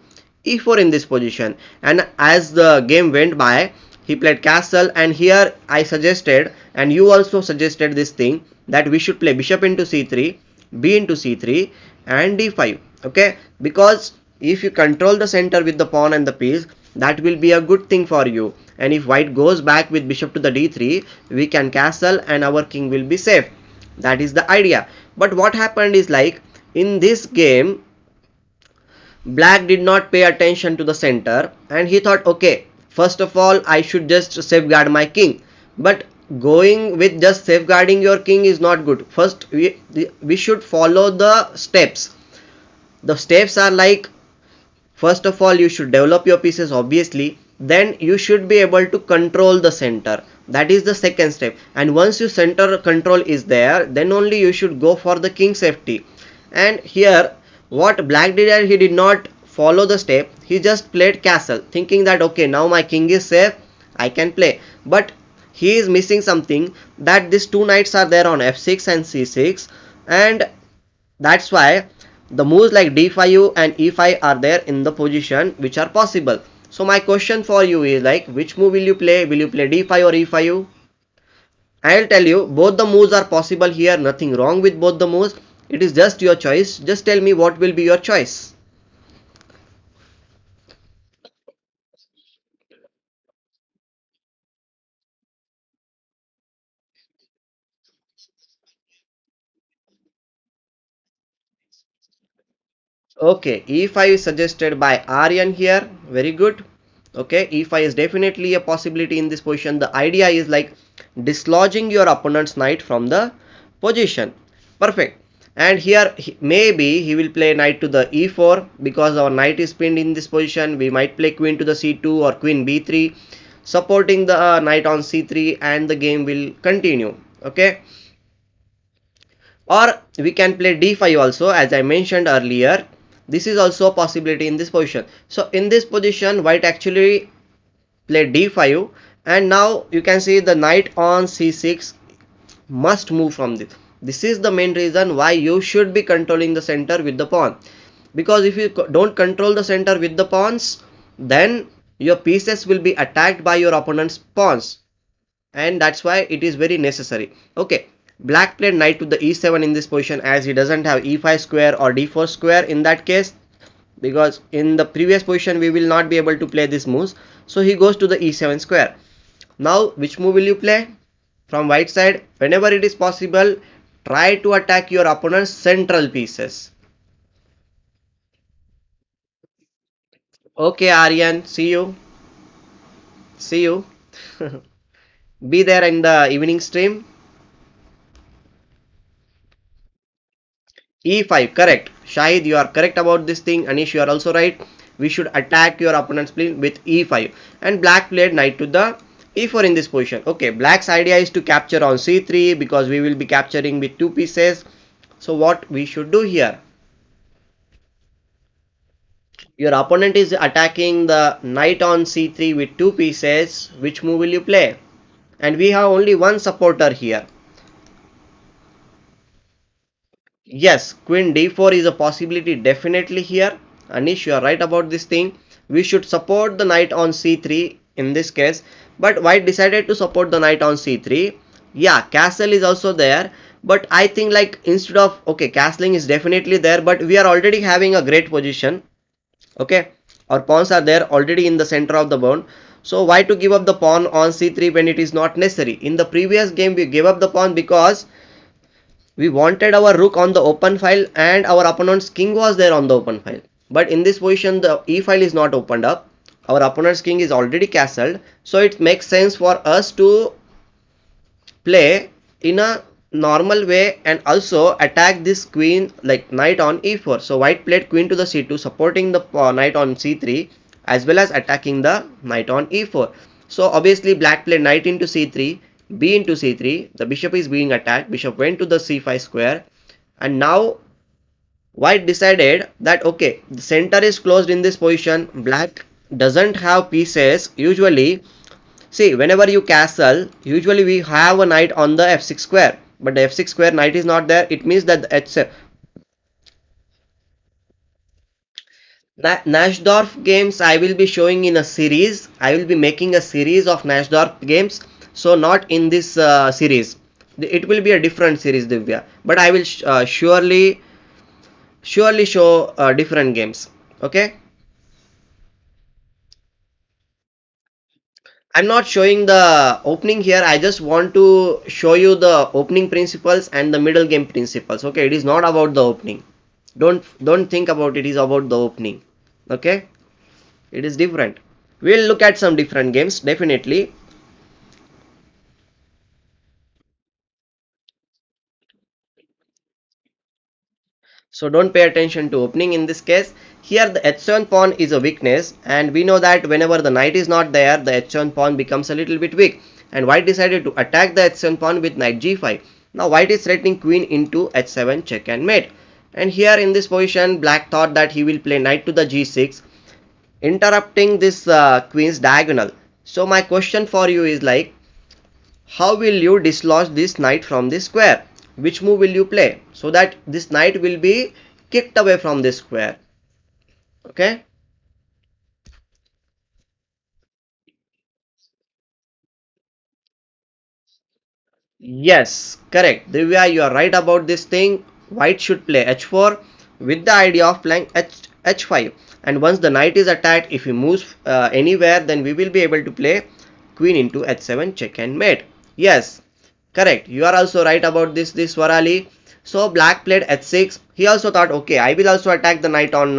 e4 in this position, and as the game went by he played castle, and here I suggested, and you also suggested this thing, that we should play bishop into c3, b into c3, and d5. Okay, because if you control the center with the pawn and the piece, that will be a good thing for you, and if white goes back with bishop to the d3, we can castle and our king will be safe. That is the idea. But what happened is, like, in this game black did not pay attention to the center, and he thought, okay, first of all I should just safeguard my king. But going with just safeguarding your king is not good. First we should follow the steps. The steps are like, first of all you should develop your pieces, obviously, then you should be able to control the center. That is the second step, and once your center control is there, then only you should go for the king safety. And here what black did, he did not follow the step, he just played castle thinking that okay, now my king is safe, I can play. But he is missing something, that these two knights are there on f6 and c6, and that's why the moves like d5 and e5 are there in the position which are possible. So my question for you is, like, which move will you play? Will you play d5 or e5? I'll tell you, both the moves are possible here, nothing wrong with both the moves. It is just your choice. Just tell me what will be your choice. Okay, e5 is suggested by Aryan here. Very good. Okay, e5 is definitely a possibility in this position. The idea is like dislodging your opponent's knight from the position. Perfect. And here maybe he will play knight to the e4, because our knight is pinned in this position. We might play queen to the c2 or queen b3, supporting the knight on c3, and the game will continue. Okay, or we can play d5 also, as I mentioned earlier. This is also a possibility in this position. So in this position white actually played d5, and now you can see the knight on c6 must move from this. This is the main reason why you should be controlling the center with the pawn, because if you don't control the center with the pawns, then your pieces will be attacked by your opponent's pawns, and that's why it is very necessary. Okay, Black played knight to the e7 in this position, as he doesn't have e5 square or d4 square in that case, because in the previous position we will not be able to play these moves. So he goes to the e7 square. Now which move will you play? From white side, whenever it is possible, try to attack your opponent's central pieces. Okay, Aryan, see you. Be there in the evening stream. E5, correct. Shahid, you are correct about this thing. Anish, you are also right. We should attack your opponent's plane with E5. And black played knight to the E4 in this position. Okay, black's idea is to capture on C3 because we will be capturing with two pieces. So what we should do here? Your opponent is attacking the knight on C3 with two pieces. Which move will you play? And we have only one supporter here. Yes, queen d4 is a possibility definitely here. Anish, you are right about this thing. We should support the knight on c3 in this case. But white decided to support the knight on c3. Yeah, castle is also there. But I think like instead of, okay, castling is definitely there. But we are already having a great position. Okay, our pawns are there already in the center of the board. So why to give up the pawn on c3 when it is not necessary? In the previous game we gave up the pawn because we wanted our rook on the open file and our opponent's king was there on the open file. But in this position the e file is not opened up. Our opponent's king is already castled. So it makes sense for us to play in a normal way and also attack this queen like knight on e4. So white played queen to the c2 supporting the knight on c3 as well as attacking the knight on e4. So obviously black played knight into c3, b into c3, the bishop is being attacked, bishop went to the c5 square, and now white decided that okay, the center is closed in this position, black doesn't have pieces. Usually, see, whenever you castle, usually we have a knight on the f6 square, but the f6 square knight is not there. It means that the h7 Nashdorf games I will be showing in a series. I will be making a series of Nashdorf games. So not in this series. It will be a different series, Divya. But I will surely show different games. Okay. I'm not showing the opening here. I just want to show you the opening principles and the middle game principles. Okay. It is not about the opening. Don't think about it is about the opening. Okay. It is different. We'll look at some different games definitely. So don't pay attention to opening in this case. Here the h7 pawn is a weakness and we know that whenever the knight is not there, the h7 pawn becomes a little bit weak, and white decided to attack the h7 pawn with knight g5. Now white is threatening queen into h7 check and mate, and here in this position black thought that he will play knight to the g6 interrupting this queen's diagonal. So my question for you is like, how will you dislodge this knight from this square? Which move will you play so that this knight will be kicked away from this square? Okay. Yes, correct. Divya, you are right about this thing. White should play h4 with the idea of playing h5. And once the knight is attacked, if he moves anywhere, then we will be able to play queen into h7 check and mate. Yes, correct. You are also right about this Warali. So black played h6. He also thought, okay, I will also attack the knight on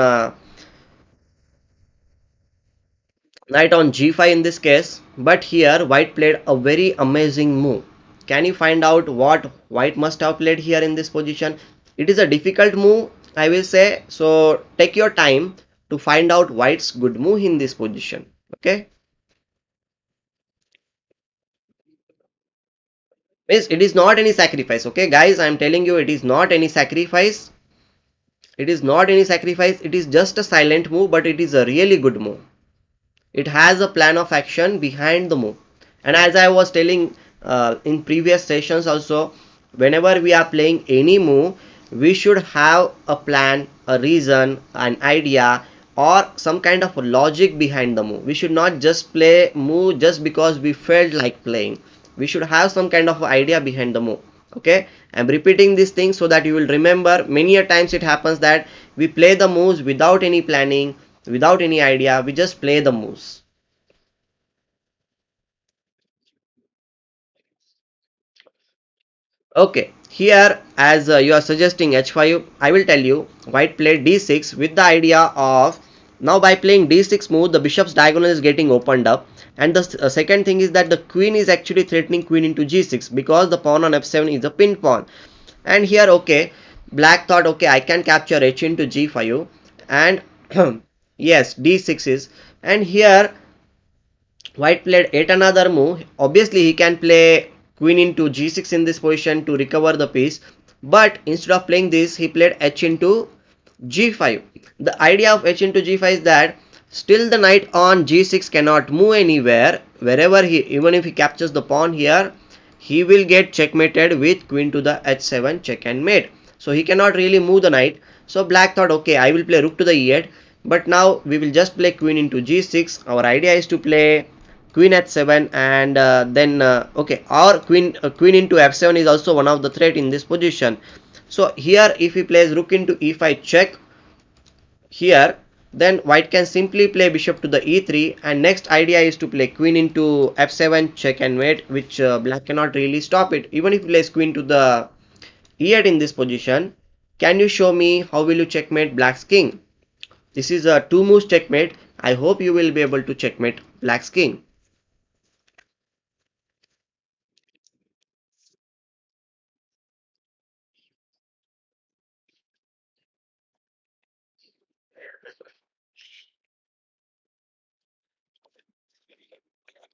g5 in this case, but here white played a very amazing move. Can you find out what white must have played here in this position? It is a difficult move, I will say, so take your time to find out white's good move in this position. Okay, means it is not any sacrifice. Okay guys, I am telling you, it is not any sacrifice. It is not any sacrifice. It is just a silent move, but it is a really good move. It has a plan of action behind the move. And as I was telling in previous sessions also, whenever we are playing any move, we should have a plan, a reason, an idea, or some kind of a logic behind the move. We should not just play move just because we felt like playing. We should have some kind of idea behind the move. Okay, I'm repeating this thing so that you will remember. Many a times it happens that we play the moves without any planning, without any idea, we just play the moves. Okay, here as you are suggesting h5, I will tell you white played d6 with the idea of now by playing d6 move the bishop's diagonal is getting opened up, and the second thing is that the queen is actually threatening queen into g6 because the pawn on f7 is a pin pawn. And here okay, black thought okay I can capture h into g5 and yes d6 is, and here white played yet another move. Obviously, he can play queen into g6 in this position to recover the piece. But instead of playing this, he played h into g5. The idea of h into g5 is that still the knight on g6 cannot move anywhere. Wherever he, even if he captures the pawn here, he will get checkmated with queen to the h7 check and mate. So he cannot really move the knight. So black thought, okay, I will play rook to the e8. But now we will just play queen into g6. Our idea is to play queen h7 and then okay, or queen into f7 is also one of the threat in this position. So here if he plays rook into e5 check here, then white can simply play bishop to the e3, and next idea is to play queen into f7 check and mate, which black cannot really stop it. Even if he plays queen to the e8 in this position, can you show me how will you checkmate black's king? This is a two moves checkmate. I hope you will be able to checkmate black's king.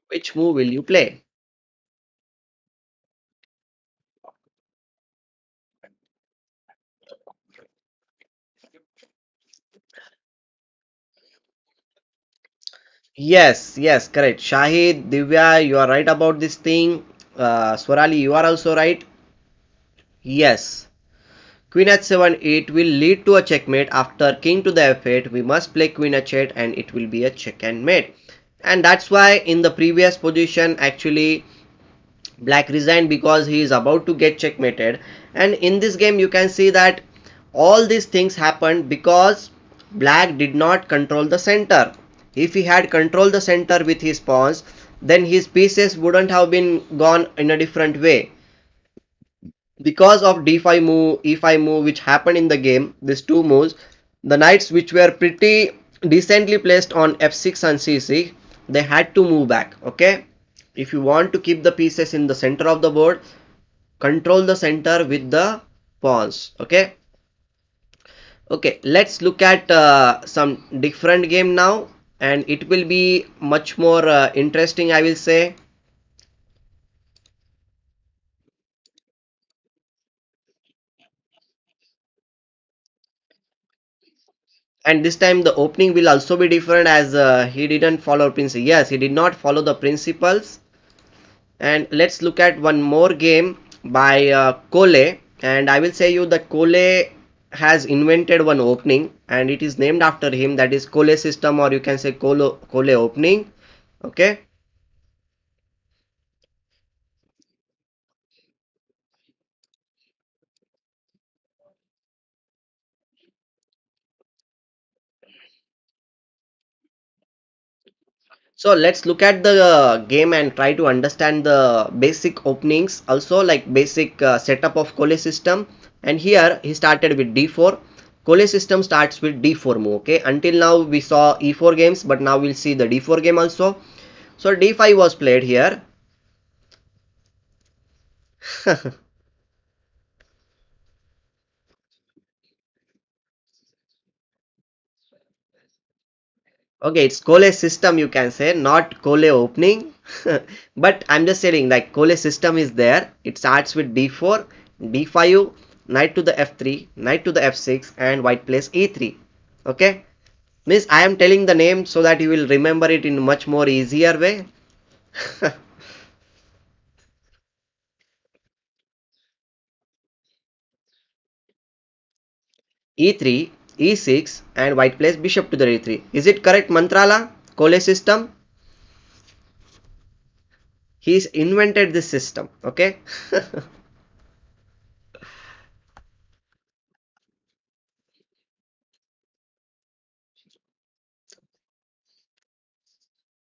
Which move will you play? Yes, yes, correct. Shahid, Divya, you are right about this thing. Swarali, you are also right. Yes. Queen h7, it will lead to a checkmate. After king to the f8, we must play queen h8 and it will be a check and mate. And that's why in the previous position, actually, black resigned because he is about to get checkmated. And in this game, you can see that all these things happened because black did not control the center. If he had controlled the center with his pawns, then his pieces wouldn't have been gone in a different way. Because of d5 move, e5 move which happened in the game, these two moves, the knights which were pretty decently placed on f6 and c6, they had to move back. Okay, if you want to keep the pieces in the center of the board, control the center with the pawns. Okay, okay, let's look at some different game now, and it will be much more interesting, I will say. And this time the opening will also be different as he didn't follow principle. Yes, he did not follow the principles. And let's look at one more game by Cole. And I will say you that Cole has invented one opening and it is named after him, that is Cole system, or you can say Cole opening. Okay. So let's look at the game and try to understand the basic openings, also like basic setup of Cole system. And here he started with d4. Cole system starts with d4 move. Okay, until now we saw e4 games, but now we'll see the d4 game also. So d5 was played here. Okay, it's Cole system you can say, not Cole opening. But I'm just saying like Cole system is there. It starts with d4, d5, knight to the f3, knight to the f6, and white plays e3. Okay, means I am telling the name so that you will remember it in much more easier way. e3, e6, and white plays bishop to the e3. Is it correct, Mantrala? Cole system? He's invented this system. Okay.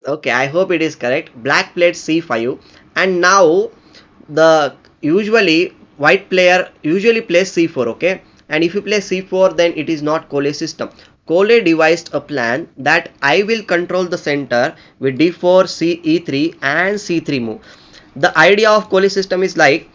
Okay, I hope it is correct. Black played c5, and now the usually white player usually plays c4. Okay, and if you play c4, then it is not Cole system. Cole devised a plan that I will control the center with d4, c e3 and c3 move. The idea of Cole system is like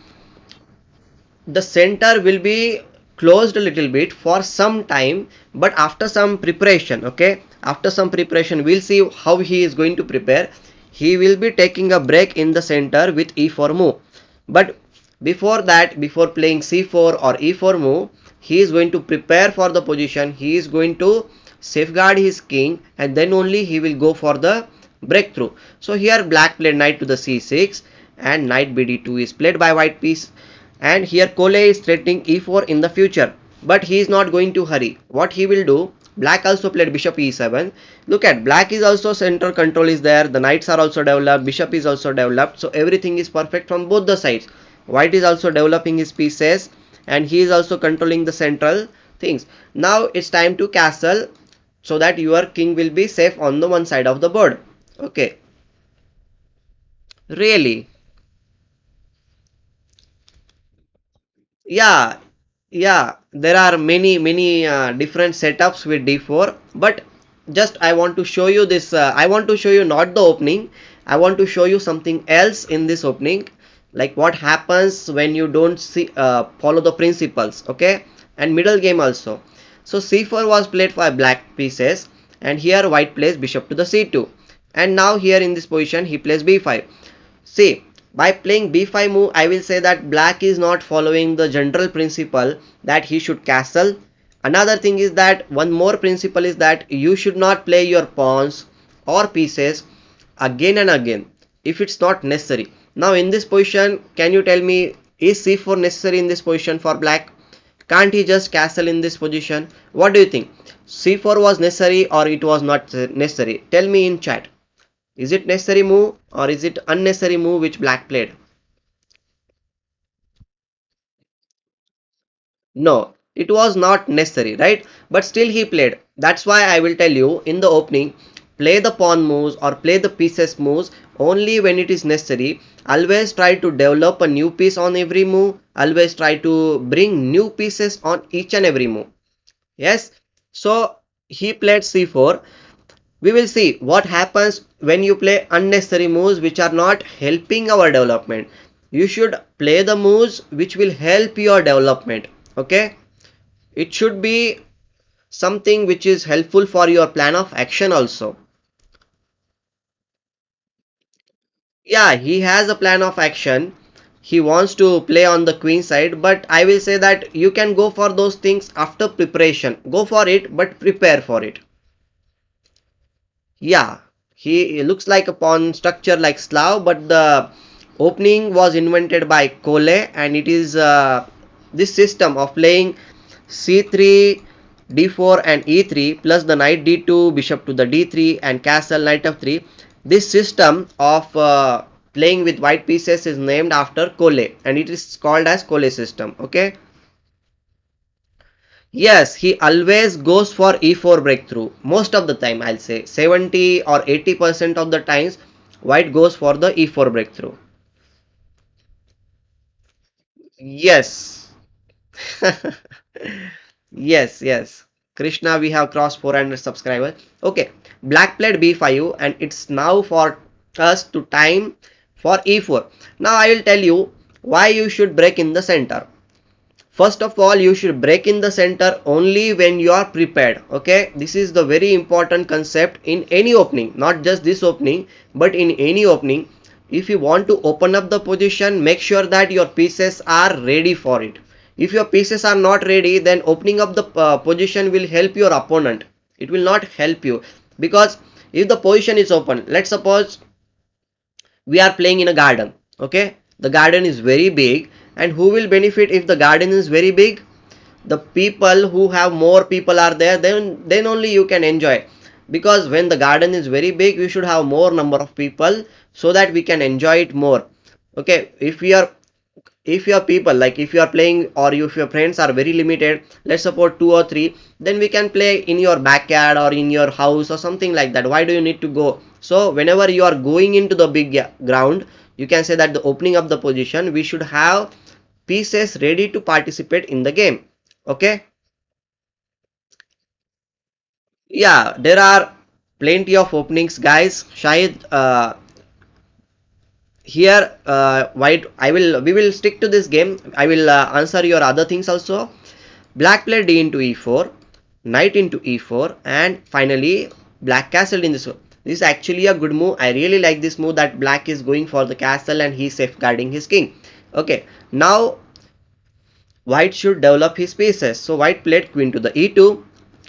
the center will be closed a little bit for some time, but after some preparation, okay, after some preparation, we'll see how he is going to prepare. He will be taking a break in the center with e4 move, but before that, before playing c4 or e4 move, he is going to prepare for the position. He is going to safeguard his king, and then only he will go for the breakthrough. So here black played knight to the c6, and knight bd2 is played by white piece. And here Kole is threatening e4 in the future, but he is not going to hurry. What he will do, black also played bishop e7. Look at, black is also center control is there, the knights are also developed, bishop is also developed, so everything is perfect from both the sides. White is also developing his pieces, and he is also controlling the central things. Now it's time to castle, so that your king will be safe on the one side of the board. Okay, really. Yeah, yeah, there are many different setups with d4, but just I want to show you this. I want to show you not the opening. I want to show you something else in this opening, like what happens when you don't see follow the principles. Okay, and middle game also. So c4 was played for black pieces, and here white plays bishop to the c2, and now here in this position he plays b5. See, by playing b5 move, I will say that black is not following the general principle that he should castle. Another thing is that one more principle is that you should not play your pawns or pieces again and again if it's not necessary. Now in this position, can you tell me, is c4 necessary in this position for black? Can't he just castle in this position? What do you think? c4 was necessary or it was not necessary? Tell me in chat. Is it necessary move or is it unnecessary move which black played? No, it was not necessary, right? But still he played. That's why I will tell you in the opening, play the pawn moves or play the pieces moves only when it is necessary. Always try to develop a new piece on every move. Always try to bring new pieces on each and every move. Yes. So he played c4. We will see what happens when you play unnecessary moves which are not helping our development. You should play the moves which will help your development. Okay, it should be something which is helpful for your plan of action also. Yeah, he has a plan of action. He wants to play on the queen side, but I will say that you can go for those things after preparation. Go for it, but prepare for it. Yeah, he looks like a pawn structure like Slav, but the opening was invented by Cole, and it is this system of playing c3, d4 and e3 plus the knight d2, bishop to the d3 and castle knight f3. This system of playing with white pieces is named after Cole, and it is called as Cole system. Okay. Yes, he always goes for e4 breakthrough. Most of the time, I'll say 70 or 80% of the times, white goes for the e4 breakthrough. Yes. Yes, yes. Krishna, we have crossed 400 subscribers. Okay, black played b5 and it's now for us to time for e4. Now I will tell you why you should break in the center. First of all, you should break in the center only when you are prepared. Okay, this is the very important concept in any opening, not just this opening, but in any opening. If you want to open up the position, make sure that your pieces are ready for it. If your pieces are not ready, then opening up the position will help your opponent. It will not help you, because if the position is open, let's suppose we are playing in a garden. Okay, the garden is very big, and who will benefit if the garden is very big? The people who have more people are there, then only you can enjoy, because when the garden is very big, we should have more number of people so that we can enjoy it more. Okay, if we are if your people, like if you are playing or if your friends are very limited, let's suppose two or three, then we can play in your backyard or in your house or something like that. Why do you need to go? So whenever you are going into the big ground, you can say that the opening of the position, we should have pieces ready to participate in the game. Okay. Yeah, there are plenty of openings, guys. Shahid, here, white, I will, we will stick to this game. I will answer your other things also. Black played d into e4, knight into e4, and finally black castled in this one. This is actually a good move. I really like this move, that black is going for the castle and he's safeguarding his king. Okay, now white should develop his pieces. So white played queen to the e2,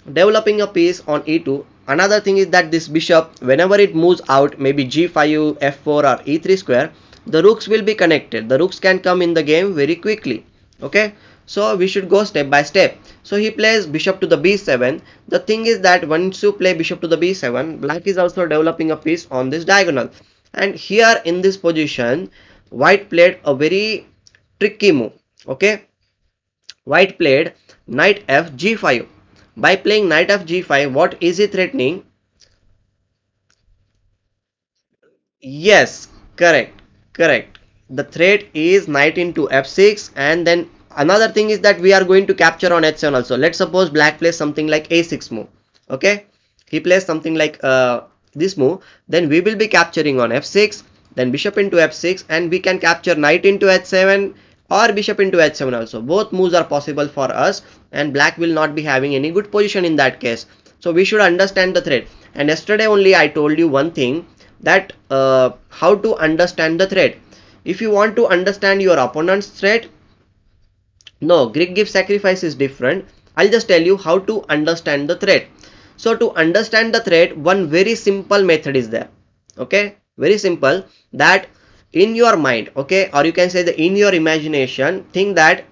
developing a piece on e2. Another thing is that this bishop, whenever it moves out, maybe g5, f4 or e3 square, the rooks will be connected. The rooks can come in the game very quickly. Okay, so we should go step by step. So he plays bishop to the b7. The thing is that once you play bishop to the b7, black is also developing a piece on this diagonal. And here in this position, white played a very tricky move. Okay, white played knight f g5. By playing knight f g5, what is he threatening? Yes, correct, correct. The threat is knight into f6, and then another thing is that we are going to capture on h7 also. Let's suppose black plays something like a6 move. Okay, he plays something like this move, then we will be capturing on f6, then bishop into f6, and we can capture knight into h7 or bishop into h7 also. Both moves are possible for us, and black will not be having any good position in that case. So we should understand the threat. And yesterday only I told you one thing, that how to understand the threat. If you want to understand your opponent's threat, no, Greek gift sacrifice is different. I'll just tell you how to understand the threat. So to understand the threat, one very simple method is there. Okay, very simple, that in your mind, okay, or you can say that in your imagination, think that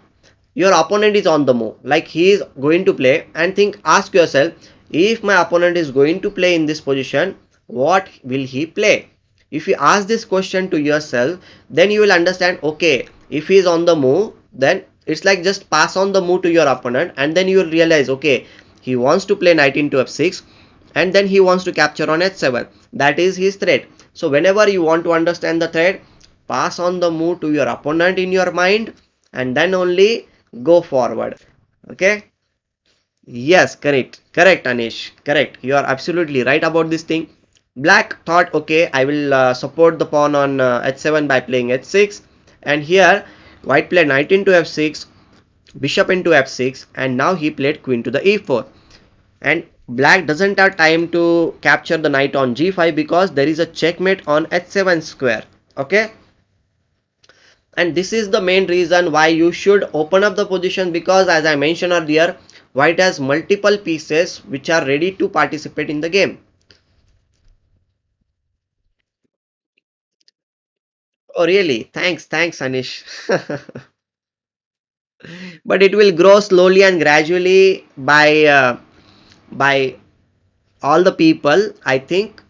your opponent is on the move, like he is going to play, and think, ask yourself, if my opponent is going to play in this position, what will he play? If you ask this question to yourself, then you will understand, okay, if he is on the move, then it's like just pass on the move to your opponent, and then you will realize, okay, he wants to play knight into f6, and then he wants to capture on h7. That is his threat. So whenever you want to understand the threat, pass on the move to your opponent in your mind, and then only go forward. Okay. Yes, correct, correct, Anish, correct, you are absolutely right about this thing. Black thought, okay, I will support the pawn on h7 by playing h6, and here white played knight into f6, bishop into f6, and now he played queen to the e4, and black doesn't have time to capture the knight on g5 because there is a checkmate on h7 square. Okay, and this is the main reason why you should open up the position, because as I mentioned earlier, white has multiple pieces which are ready to participate in the game. Oh really, thanks Anish. But it will grow slowly and gradually by all the people. I think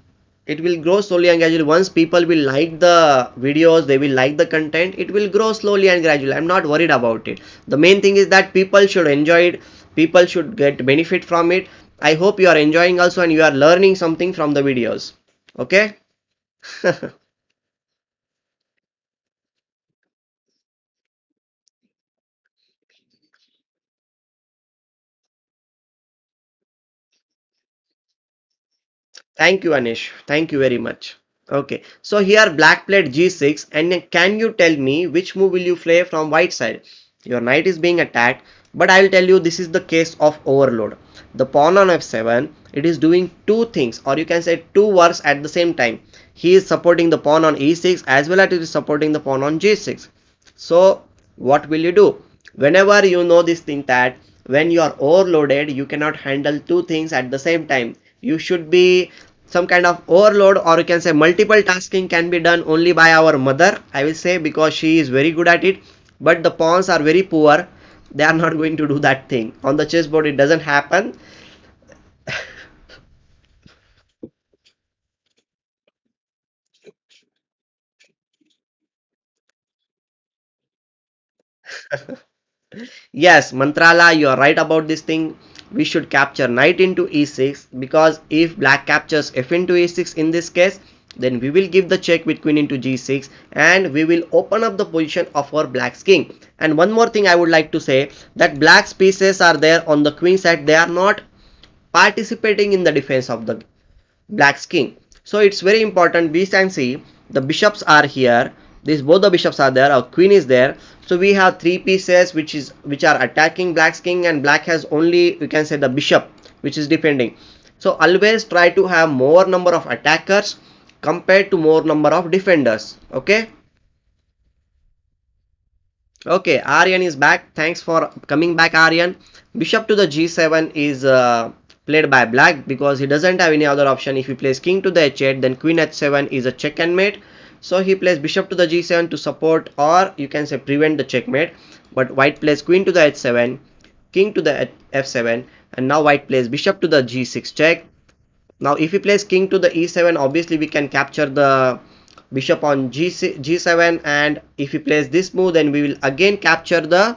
it will grow slowly and gradually. Once people will like the videos, they will like the content, it will grow slowly and gradually. I'm not worried about it. The main thing is that people should enjoy it, people should get benefit from it. I hope you are enjoying also, and you are learning something from the videos. Okay. Thank you, Anish. Thank you very much. Okay, so here black played g6, and can you tell me which move will you play from white side? Your knight is being attacked, but I'll tell you this is the case of overload. The pawn on f7, it is doing two things, or you can say two works at the same time. He is supporting the pawn on e6 as well as it is supporting the pawn on g6. So what will you do? Whenever you know this thing, that when you are overloaded, you cannot handle two things at the same time. You should be some kind of overload, or you can say multiple tasking can be done only by our mother, I will say, because she is very good at it. But the pawns are very poor, they are not going to do that thing on the chessboard. It doesn't happen. Yes, Mantrala, you are right about this thing. We should capture knight into e6 because if black captures f into e6 in this case, then we will give the check with queen into g6 and we will open up the position of our black's king. And one more thing I would like to say that black's pieces are there on the queen side. They are not participating in the defense of the black's king. So it's very important. We can see the bishops are here. This both the bishops are there. Our queen is there. So we have three pieces which are attacking black's king, and black has only, you can say, the bishop which is defending. So always try to have more number of attackers compared to more number of defenders. Okay. Okay, Aryan is back. Thanks for coming back, Aryan. Bishop to the g7 is played by black because he doesn't have any other option. If he plays king to the h8, then queen h7 is a check and mate. So he plays bishop to the g7 to support, or you can say prevent the checkmate. But white plays queen to the h7, king to the f7, and now white plays bishop to the g6 check. Now if he plays king to the e7, obviously we can capture the bishop on g7, and if he plays this move, then we will again capture the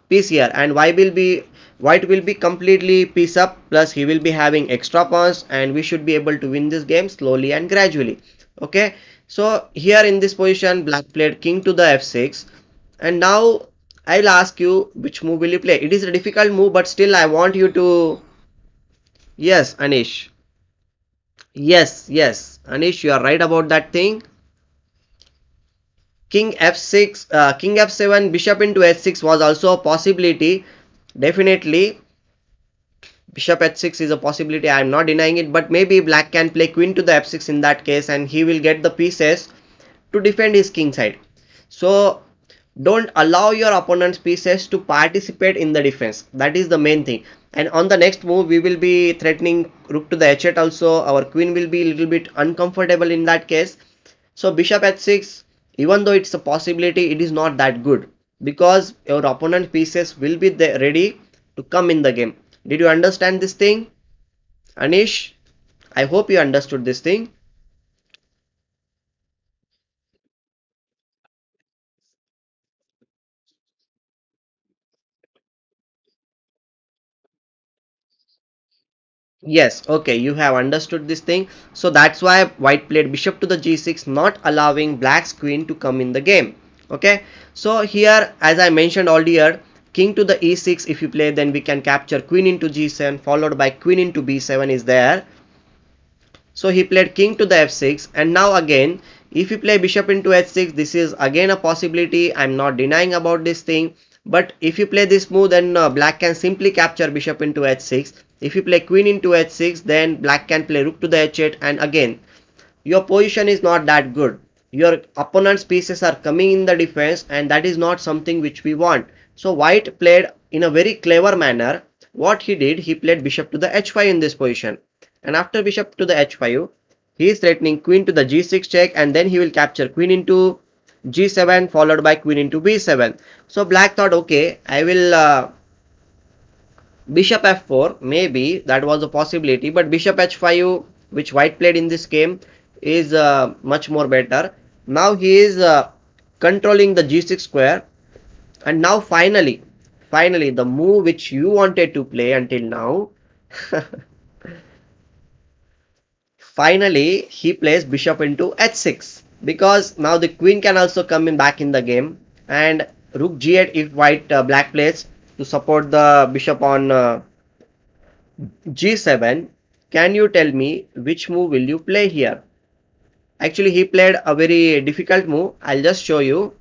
piece here, and white will be completely piece up, plus he will be having extra pawns, and we should be able to win this game slowly and gradually. Okay, so here in this position black played king to the f6, and now I'll ask you which move will you play. It is a difficult move, but still I want you to. Yes, Anish. Yes, Anish, you are right about that thing. King f6, king f7, bishop into h6 was also a possibility. Definitely, bishop h6 is a possibility. I am not denying it, but maybe black can play queen to the f6 in that case, and he will get the pieces to defend his king side. So don't allow your opponent's pieces to participate in the defense. That is the main thing. And on the next move, we will be threatening rook to the h8 also. Our queen will be a little bit uncomfortable in that case. So bishop h6, even though it's a possibility, it is not that good because your opponent pieces will be there ready to come in the game. Did you understand this thing, Anish? I hope you understood this thing. Yes, okay, you have understood this thing. So that's why white played bishop to the g6, not allowing black's queen to come in the game. Okay, so here, as I mentioned earlier, king to the e6, if you play, then we can capture queen into g7, followed by queen into b7 is there. So he played king to the f6, and now again if you play bishop into h6, this is again a possibility. I'm not denying about this thing, but if you play this move, then black can simply capture bishop into h6. If you play queen into h6, then black can play rook to the h8, and again your position is not that good. Your opponent's pieces are coming in the defense, and that is not something which we want. So white played in a very clever manner. What he did, he played bishop to the h5 in this position, and after bishop to the h5, he is threatening queen to the g6 check, and then he will capture queen into g7 followed by queen into b7. So black thought, okay, I will bishop f4, maybe that was a possibility, but bishop h5 which white played in this game is much more better. Now he is controlling the g6 square, and now finally the move which you wanted to play until now. Finally he plays bishop into h6 because now the queen can also come in back in the game, and rook g8 if white black plays to support the bishop on g7. Can you tell me which move will you play here? Actually he played a very difficult move. I'll just show you,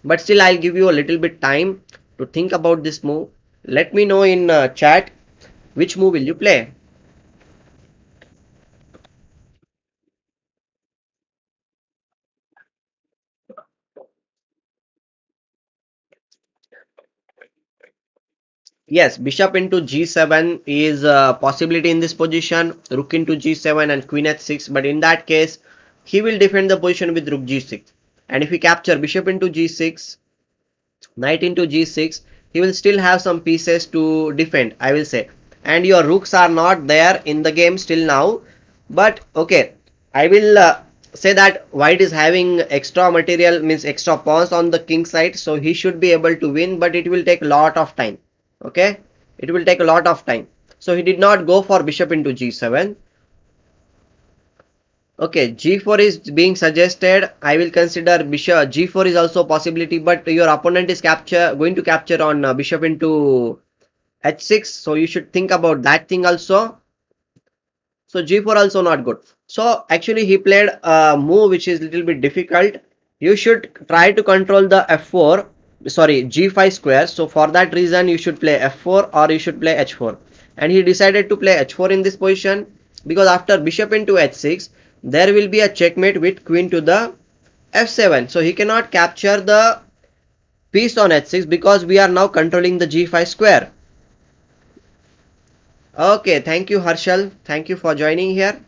but still I'll give you a little bit time to think about this move. Let me know in chat which move will you play. Yes, bishop into g7 is a possibility in this position. Rook into g7 and queen h6. But in that case, he will defend the position with rook g6. And if we capture bishop into g6, knight into g6, he will still have some pieces to defend, I will say. And your rooks are not there in the game still now. But okay, I will say that white is having extra material, means extra pawns on the king side, so he should be able to win, but it will take a lot of time. Okay, it will take a lot of time, so he did not go for bishop into g7. Okay, g4 is being suggested. I will consider bishop g4 is also a possibility, but your opponent is going to capture on bishop into h6, so you should think about that thing also. So g4 also not good. So actually he played a move which is little bit difficult. You should try to control the f4, sorry, g5 square. So for that reason you should play f4 or you should play h4. And he decided to play h4 in this position, because after bishop into h6 there will be a checkmate with queen to the f7. So he cannot capture the piece on h6 because we are now controlling the g5 square. Okay, thank you Harshal. Thank you for joining here.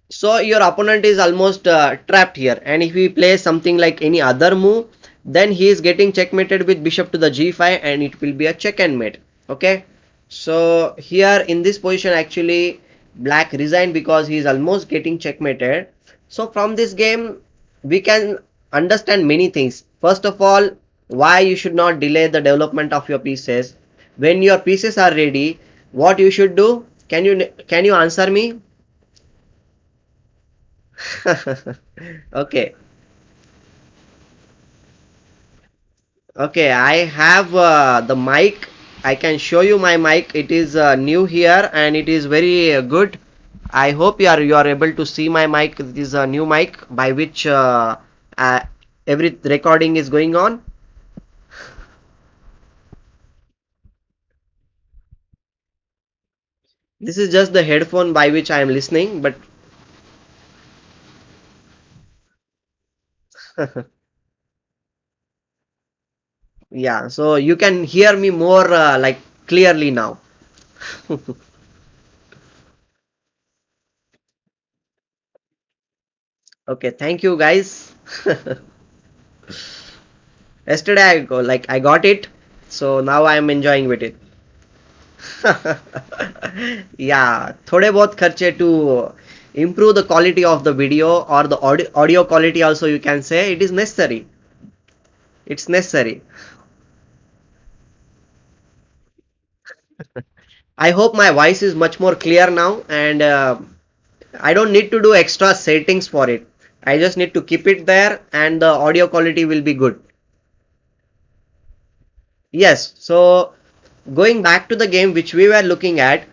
So your opponent is almost trapped here, and if he plays something like any other move, then he is getting checkmated with bishop to the g5 and it will be a check and mate. Okay, so here in this position actually black resigned because he is almost getting checkmated. So from this game we can understand many things. First of all, why you should not delay the development of your pieces. When your pieces are ready, what you should do? Can you answer me? Okay, okay, I have the mic. I can show you my mic. It is new here and it is very good. I hope you are able to see my mic. It is a new mic by which uh, every recording is going on. This is just the headphone by which I am listening, but yeah, so you can hear me more like clearly now. Okay, thank you guys. Yesterday I got it, so now I am enjoying with it. Yeah, थोड़े बहुत खर्चे to improve the quality of the video or the audio quality also, you can say it is necessary. It's necessary. I hope my voice is much more clear now, and I don't need to do extra settings for it. I just need to keep it there and the audio quality will be good. Yes, so going back to the game which we were looking at.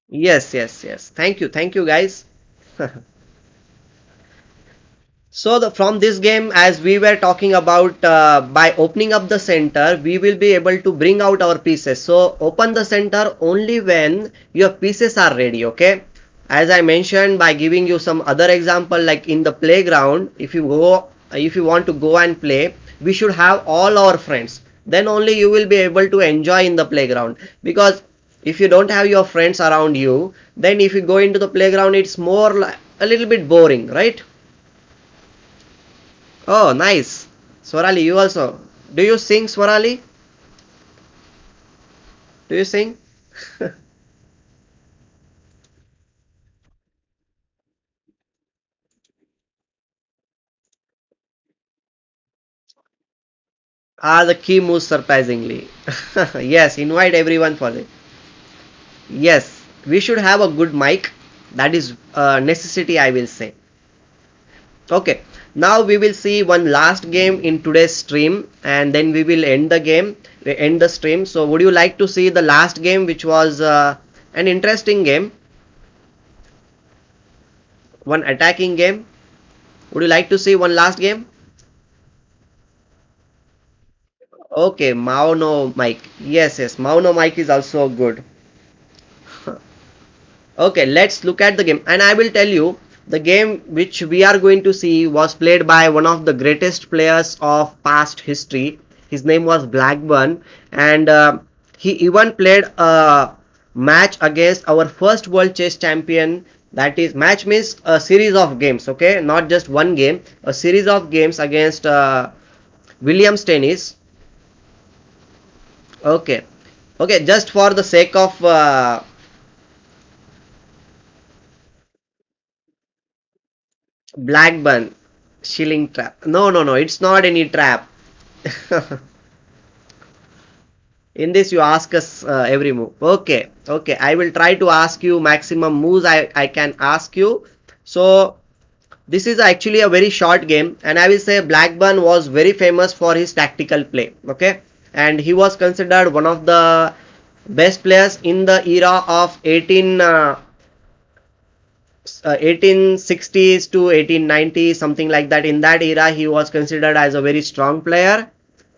Yes, yes, yes. Thank you guys. So from this game, as we were talking about, by opening up the center, we will be able to bring out our pieces. So open the center only when your pieces are ready. Okay. As I mentioned, by giving you some other example, like in the playground, if you want to go and play, we should have all our friends. Then only you will be able to enjoy in the playground. Because if you don't have your friends around you, then if you go into the playground, it's more like a little bit boring, right? Oh, nice. Swarali, you also. Do you sing, Swarali? Do you sing? Ah, the key moves surprisingly. Yes, invite everyone for it. Yes, we should have a good mic. That is a necessity, I will say. Okay, now we will see one last game in today's stream and then we will end the game, end the stream. So, would you like to see the last game, which was an interesting game, one attacking game? Would you like to see one last game? Okay, Mauno mic. Yes, yes, Mauno mic is also good. Okay, let's look at the game. And I will tell you, the game which we are going to see was played by one of the greatest players of past history. His name was Blackburn, and he even played a match against our first world chess champion. That is, match means a series of games, okay, not just one game, a series of games against William Stennis. Okay. Okay, just for the sake of Blackburn shilling trap. No, no, no, it's not any trap. In this, you ask us every move. Okay, okay. I will try to ask you maximum moves I can ask you. So, this is actually a very short game, and I will say Blackburn was very famous for his tactical play. Okay, and he was considered one of the best players in the era of 1860s to 1890, something like that. In that era, he was considered as a very strong player,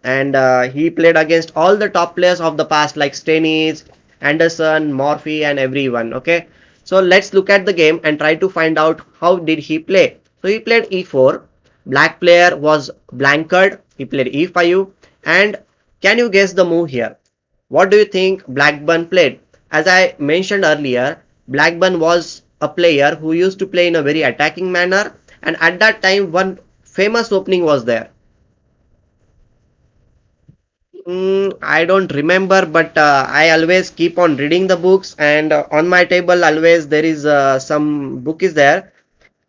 and he played against all the top players of the past like Stennis, Anderson, Morphy, and everyone. Okay, so let's look at the game and try to find out how did he play. So he played e4. Black player was blankered. He played e5, and can you guess the move here? What do you think Blackburn played? As I mentioned earlier, Blackburn was a player who used to play in a very attacking manner, and at that time one famous opening was there. I don't remember, but I always keep on reading the books, and on my table always there is some book is there.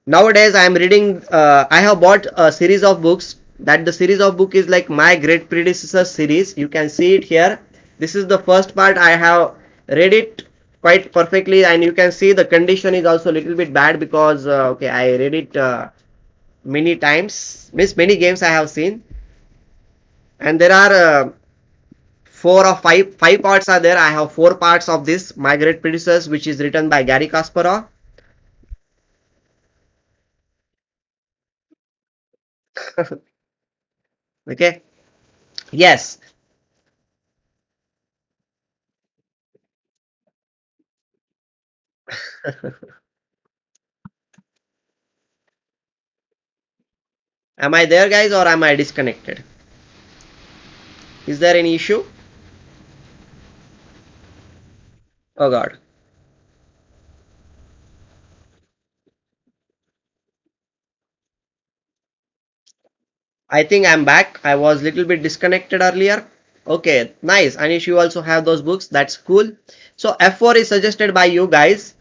Nowadays I am reading. I have bought a series of books. That the series of book is like my great predecessor series. You can see it here. This is the first part. I have read it quite perfectly, and you can see the condition is also a little bit bad because okay, I read it many times. Means many games I have seen, and there are four or five parts are there. I have four parts of this my great predecessors, which is written by Gary Kasparov. Okay. Yes. Am I there, guys, or am I disconnected? Is there any issue? Oh God. I think I'm back. I was a little bit disconnected earlier. Okay, nice. Anish, you also have those books. That's cool. So F4 is suggested by you guys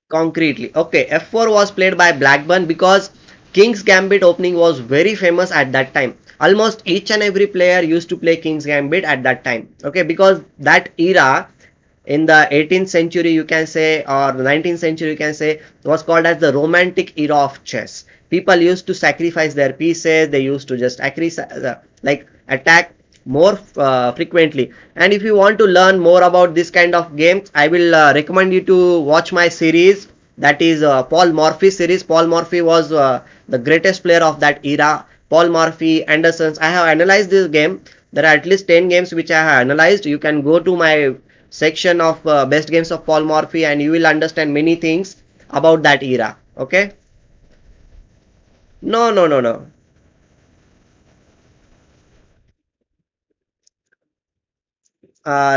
concretely. Okay, F4 was played by Blackburn because King's Gambit opening was very famous at that time. Almost each and every player used to play King's Gambit at that time. Okay, because that era in the 18th century you can say, or 19th century you can say, was called as the romantic era of chess. People used to sacrifice their pieces. They used to just like attack more frequently. And if you want to learn more about this kind of games, I will recommend you to watch my series, that is Paul Morphy series. Paul Morphy was the greatest player of that era. Paul Morphy, Andersons. I have analyzed this game. There are at least 10 games which I have analyzed. You can go to my section of best games of Paul Morphy and you will understand many things about that era. Okay. No, no, no, no.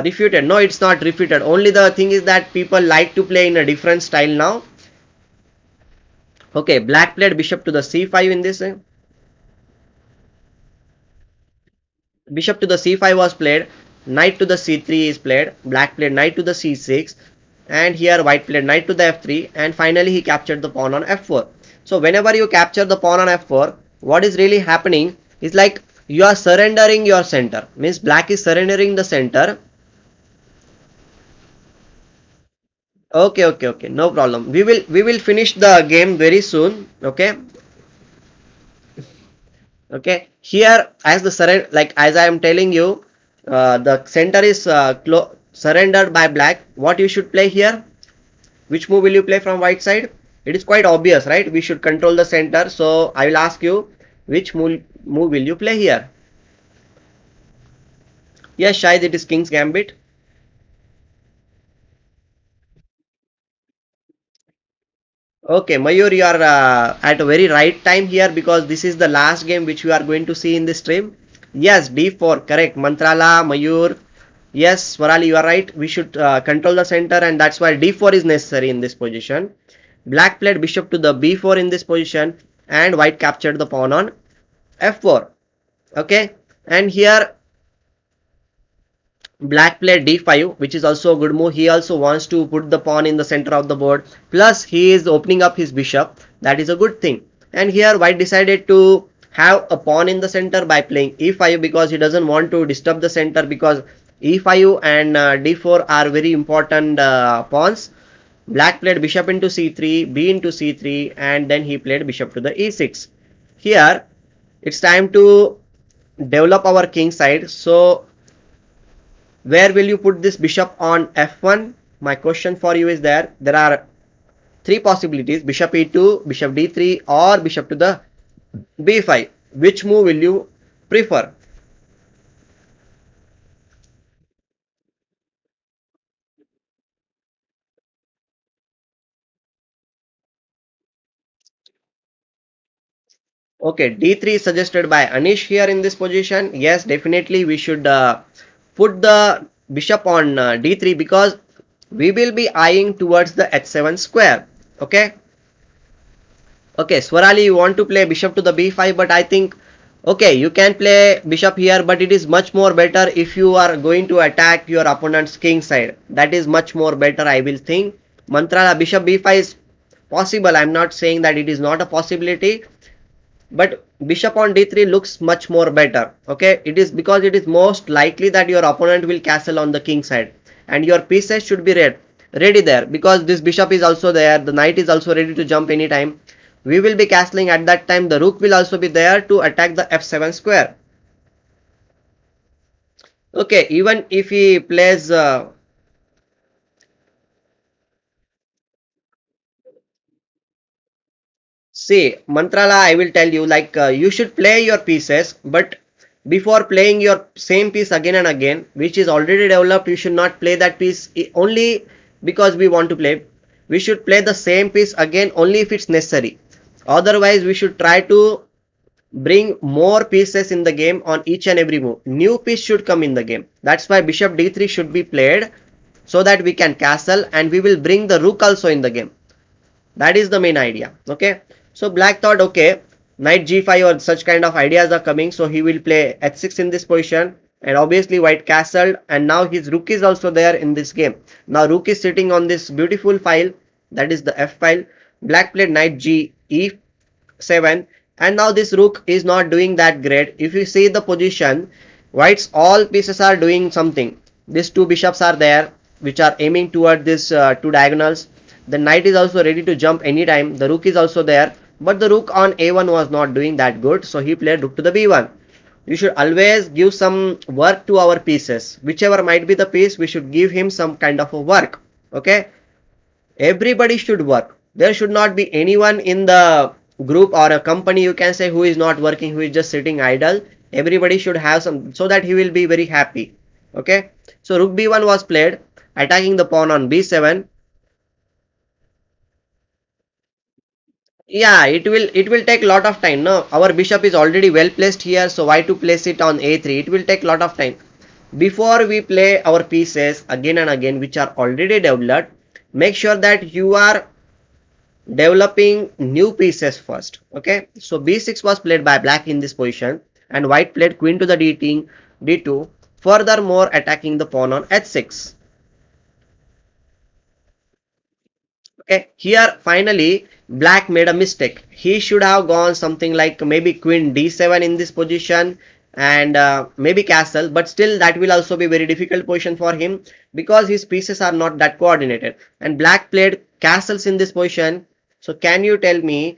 Refuted. No, it's not refuted. Only the thing is that people like to play in a different style now. Okay, black played bishop to the c5 in this. Bishop to the c5 was played. Knight to the c3 is played. Black played knight to the c6. And here white played knight to the f3. And finally he captured the pawn on f4. So whenever you capture the pawn on f4, what is really happening is like you are surrendering your center. Means black is surrendering the center. Okay, okay, okay. No problem. We will finish the game very soon. Okay. Okay. Here as the surrender, like as I am telling you, the center is surrendered by black. What you should play here? Which move will you play from white side? It is quite obvious, right? We should control the center. So I will ask you, which move will you play here? Yes, Shahid, it is King's Gambit. Okay, Mayur, you are at a very right time here because this is the last game which we are going to see in this stream. Yes, D4, correct. Mantrala, Mayur. Yes, Swarali, you are right. We should control the center and that's why D4 is necessary in this position. Black played bishop to the B4 in this position and white captured the pawn on F4. Okay. And here black played d5, which is also a good move. He also wants to put the pawn in the center of the board. Plus he is opening up his bishop. That is a good thing. And here white decided to have a pawn in the center by playing e5 because he doesn't want to disturb the center, because e5 and d4 are very important pawns. Black played bishop into c3, b into c3, and then he played bishop to the e6. Here it's time to develop our king side. So where will you put this bishop on f1? My question for you is there are three possibilities: bishop e2, bishop d3, or bishop to the b5. Which move will you prefer? Okay, d3 is suggested by Anish here in this position. Yes, definitely we should put the bishop on d3, because we will be eyeing towards the h7 square. Okay. Okay, Swarali, you want to play bishop to the b5, but I think, okay, you can play bishop here, but it is much more better if you are going to attack your opponent's king side. That is much more better, I will think. Mantrala, bishop b5 is possible. I'm not saying that it is not a possibility, but bishop on d3 looks much more better. Okay, it is because it is most likely that your opponent will castle on the king side, and your pieces should be ready there, because this bishop is also there, the knight is also ready to jump anytime. We will be castling at that time. The rook will also be there to attack the f7 square. Okay, even if he plays see, Mantrala, I will tell you, like you should play your pieces, but before playing your same piece again and again, which is already developed, you should not play that piece only because we want to play. We should play the same piece again only if it's necessary. Otherwise, we should try to bring more pieces in the game on each and every move. New piece should come in the game. That's why bishop d3 should be played, so that we can castle and we will bring the rook also in the game. That is the main idea. Okay, so black thought, okay, knight g5 or such kind of ideas are coming, so he will play h6 in this position, and obviously white castled, and now his rook is also there in this game. Now rook is sitting on this beautiful file, that is the f file. Black played knight g e7, and now this rook is not doing that great. If you see the position, white's all pieces are doing something. These two bishops are there which are aiming toward this two diagonals. The knight is also ready to jump anytime. The rook is also there, but the rook on a1 was not doing that good, so he played rook to the b1. You should always give some work to our pieces. Whichever might be the piece, we should give him some kind of a work. Okay, everybody should work. There should not be anyone in the group or a company, you can say, who is not working, who is just sitting idle. Everybody should have some, so that he will be very happy. Okay, so rook b1 was played, attacking the pawn on b7. Yeah, it will take a lot of time. No, our bishop is already well placed here, so why to place it on a3? It will take a lot of time. Before we play our pieces again and again, which are already developed, make sure that you are developing new pieces first. Okay, so b6 was played by black in this position, and white played queen to the d2, furthermore attacking the pawn on h6. Okay, here finally black made a mistake. He should have gone something like maybe queen d7 in this position, and maybe castle, but still that will also be very difficult position for him, because his pieces are not that coordinated, and black played castles in this position. So can you tell me,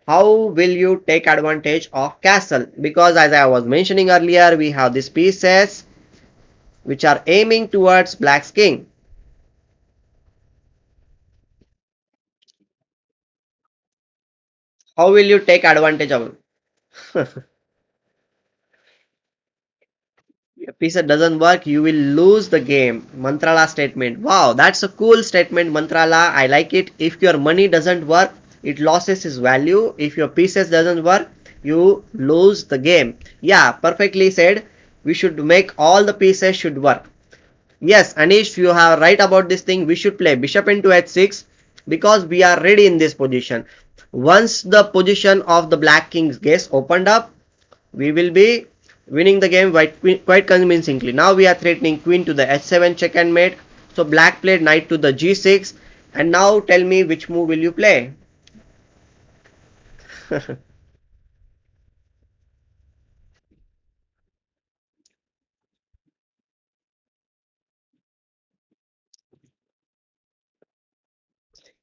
how will you take advantage of castle? Because as I was mentioning earlier, we have these pieces which are aiming towards black's king. How will you take advantage of it? If piece doesn't work, you will lose the game. Mantrala statement. Wow, that's a cool statement, Mantrala. I like it. If your money doesn't work, it loses its value. If your pieces doesn't work, you lose the game. Yeah, perfectly said. We should make all the pieces should work. Yes, Anish, you are right about this thing. We should play bishop into h6, because we are ready in this position. Once the position of the black king gets opened up, we will be winning the game quite convincingly. Now we are threatening queen to the h7 check and mate. So black played knight to the g6, and now tell me which move will you play?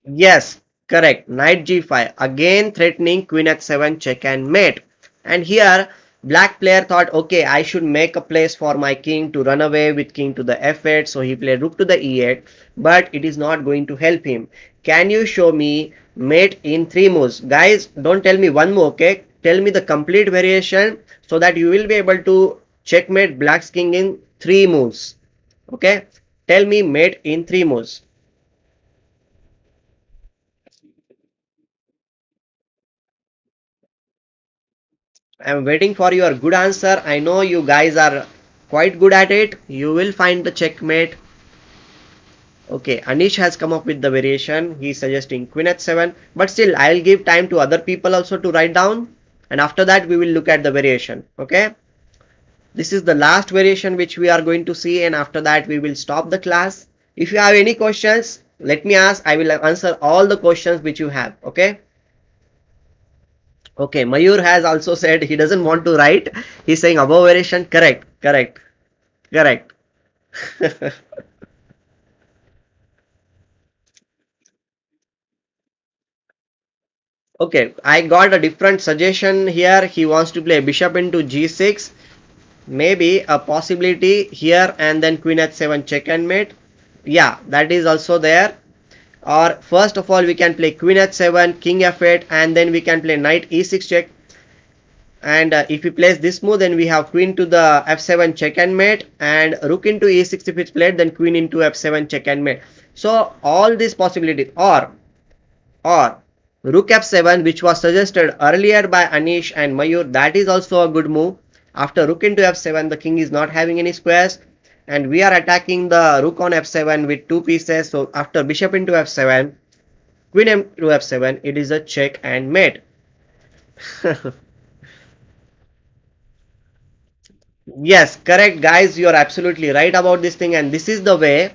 Yes, correct. Knight g5. Again threatening queen h7 check and mate. And here black player thought, okay, I should make a place for my king to run away with king to the f8. So he played rook to the e8, but it is not going to help him. Can you show me mate in three moves? Guys, don't tell me one move, okay? Tell me the complete variation so that you will be able to checkmate black's king in three moves. Okay? Tell me mate in three moves. I'm waiting for your good answer. I know you guys are quite good at it. You will find the checkmate. Okay, Anish has come up with the variation. He's suggesting queen h7. But still, I'll give time to other people also to write down. And after that, we will look at the variation. Okay. This is the last variation which we are going to see. And after that, we will stop the class. If you have any questions, let me ask. I will answer all the questions which you have. Okay. Okay, Mayur has also said he doesn't want to write. He's saying above variation. Correct, correct, correct. Okay, I got a different suggestion here. He wants to play bishop into g6. Maybe a possibility here and then queen h7 check and mate. Yeah, that is also there. Or first of all, we can play queen h7, king f8, and then we can play knight e6 check. And if we place this move, then we have queen to the f7 check and mate, and rook into e6 if it's played, then queen into f7 check and mate. So all these possibilities, or rook f7, which was suggested earlier by Anish and Mayur, that is also a good move. After rook into f7, the king is not having any squares, and we are attacking the rook on f7 with two pieces. So after bishop into f7, queen into f7, it is a check and mate. Yes, correct, guys. You are absolutely right about this thing, and this is the way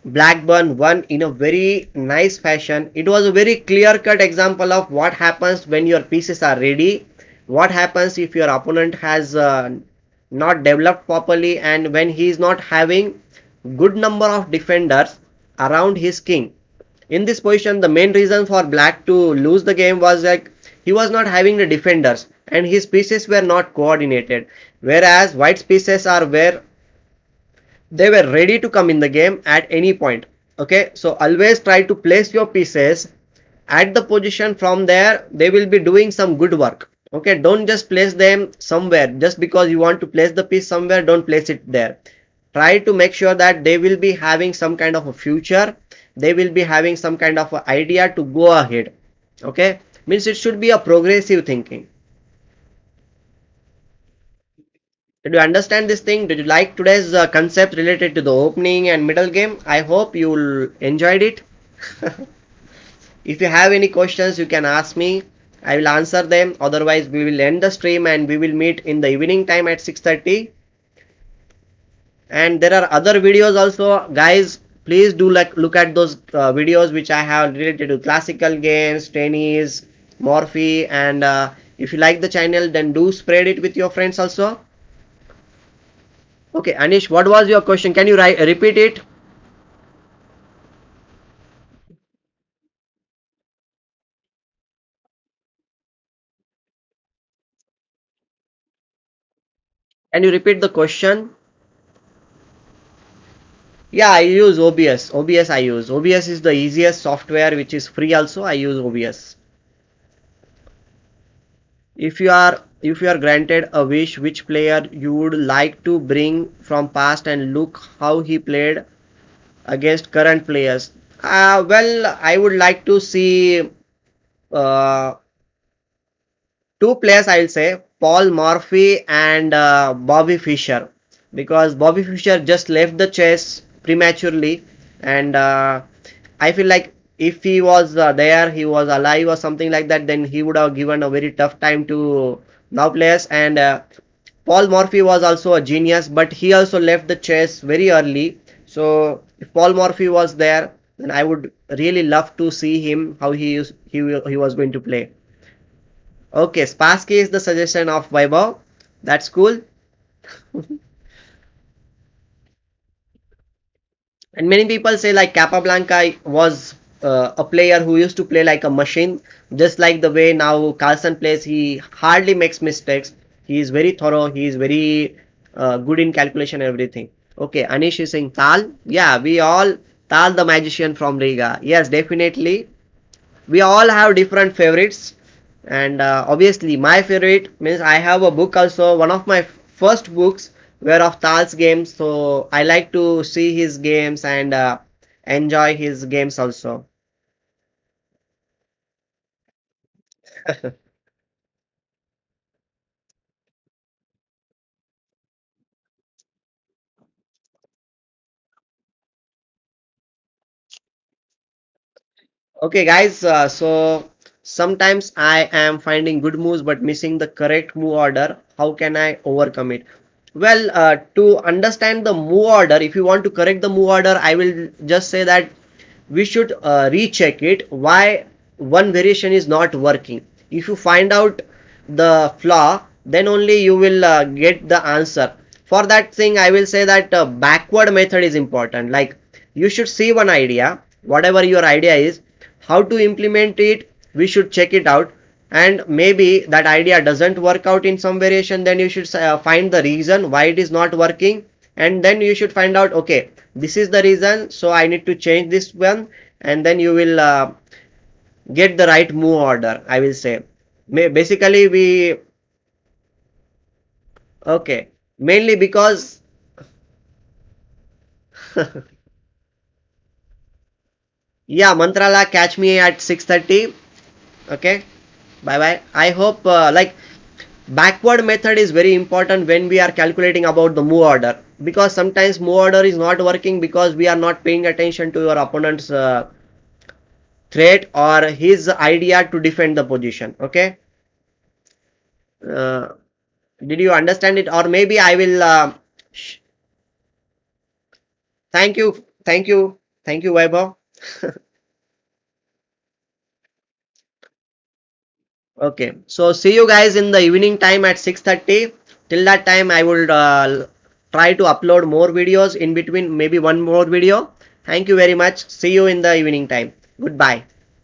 Blackburn won in a very nice fashion. It was a very clear-cut example of what happens when your pieces are ready, what happens if your opponent has not developed properly, and when he is not having good number of defenders around his king. In this position, the main reason for black to lose the game was like he was not having the defenders and his pieces were not coordinated, whereas white's pieces are where they were ready to come in the game at any point. Okay, so always try to place your pieces at the position. From there they will be doing some good work. Okay, don't just place them somewhere just because you want to place the piece somewhere. Don't place it there. Try to make sure that they will be having some kind of a future, they will be having some kind of a idea to go ahead. Okay, means it should be a progressive thinking. Did you understand this thing? Did you like today's concept related to the opening and middle game? I hope you enjoyed it. If you have any questions, you can ask me. I will answer them. Otherwise, we will end the stream and we will meet in the evening time at 6:30. And there are other videos also, guys. Please do look at those videos which I have related to classical games, tennis, Morphe, and if you like the channel, then do spread it with your friends also. Okay, Anish, what was your question? Can you repeat it? Can you repeat the question? Yeah, I use OBS. OBS I use. OBS is the easiest software which is free also. I use OBS. If you are granted a wish, which player you would like to bring from past and look how he played against current players? Well, I would like to see uh, two players. I will say Paul Murphy and Bobby Fischer, because Bobby Fischer just left the chess prematurely, and I feel like if he was there, he was alive or something like that, then he would have given a very tough time to now players. And Paul Morphy was also a genius, but he also left the chess very early. So if Paul Morphy was there, then I would really love to see him how he was going to play. Okay, Spassky is the suggestion of Vaibhav. That's cool. And many people say like Capablanca was a player who used to play like a machine, just like the way now Carlson plays. He hardly makes mistakes. He is very thorough. He is very good in calculation and everything. Okay, Anish is saying Tal. Yeah, we all Tal the magician from Riga. Yes, definitely. We all have different favorites, and obviously my favorite means I have a book also. One of my first books were of Tal's games, so I like to see his games and enjoy his games also. Okay, guys, so sometimes I am finding good moves but missing the correct move order. How can I overcome it? Well, to understand the move order, if you want to correct the move order, I will just say that we should recheck it why one variation is not working. If you find out the flaw, then only you will get the answer. For that thing, I will say that backward method is important. Like you should see one idea, whatever your idea is, how to implement it, we should check it out. And maybe that idea doesn't work out in some variation, then you should find the reason why it is not working, and then you should find out, okay, this is the reason, so I need to change this one, and then you will get the right move order, I will say. Basically we, okay, mainly because yeah, Mantrala, catch me at 6:30. Okay, bye bye. I hope like backward method is very important when we are calculating about the move order, because sometimes move order is not working because we are not paying attention to your opponent's threat or his idea to defend the position. Okay, uh, did you understand it? Or maybe I will thank you, thank you, thank you, Vaibhav. Okay, so see you guys in the evening time at 6:30. Till that time, I will try to upload more videos in between, maybe one more video. Thank you very much. See you in the evening time. Goodbye.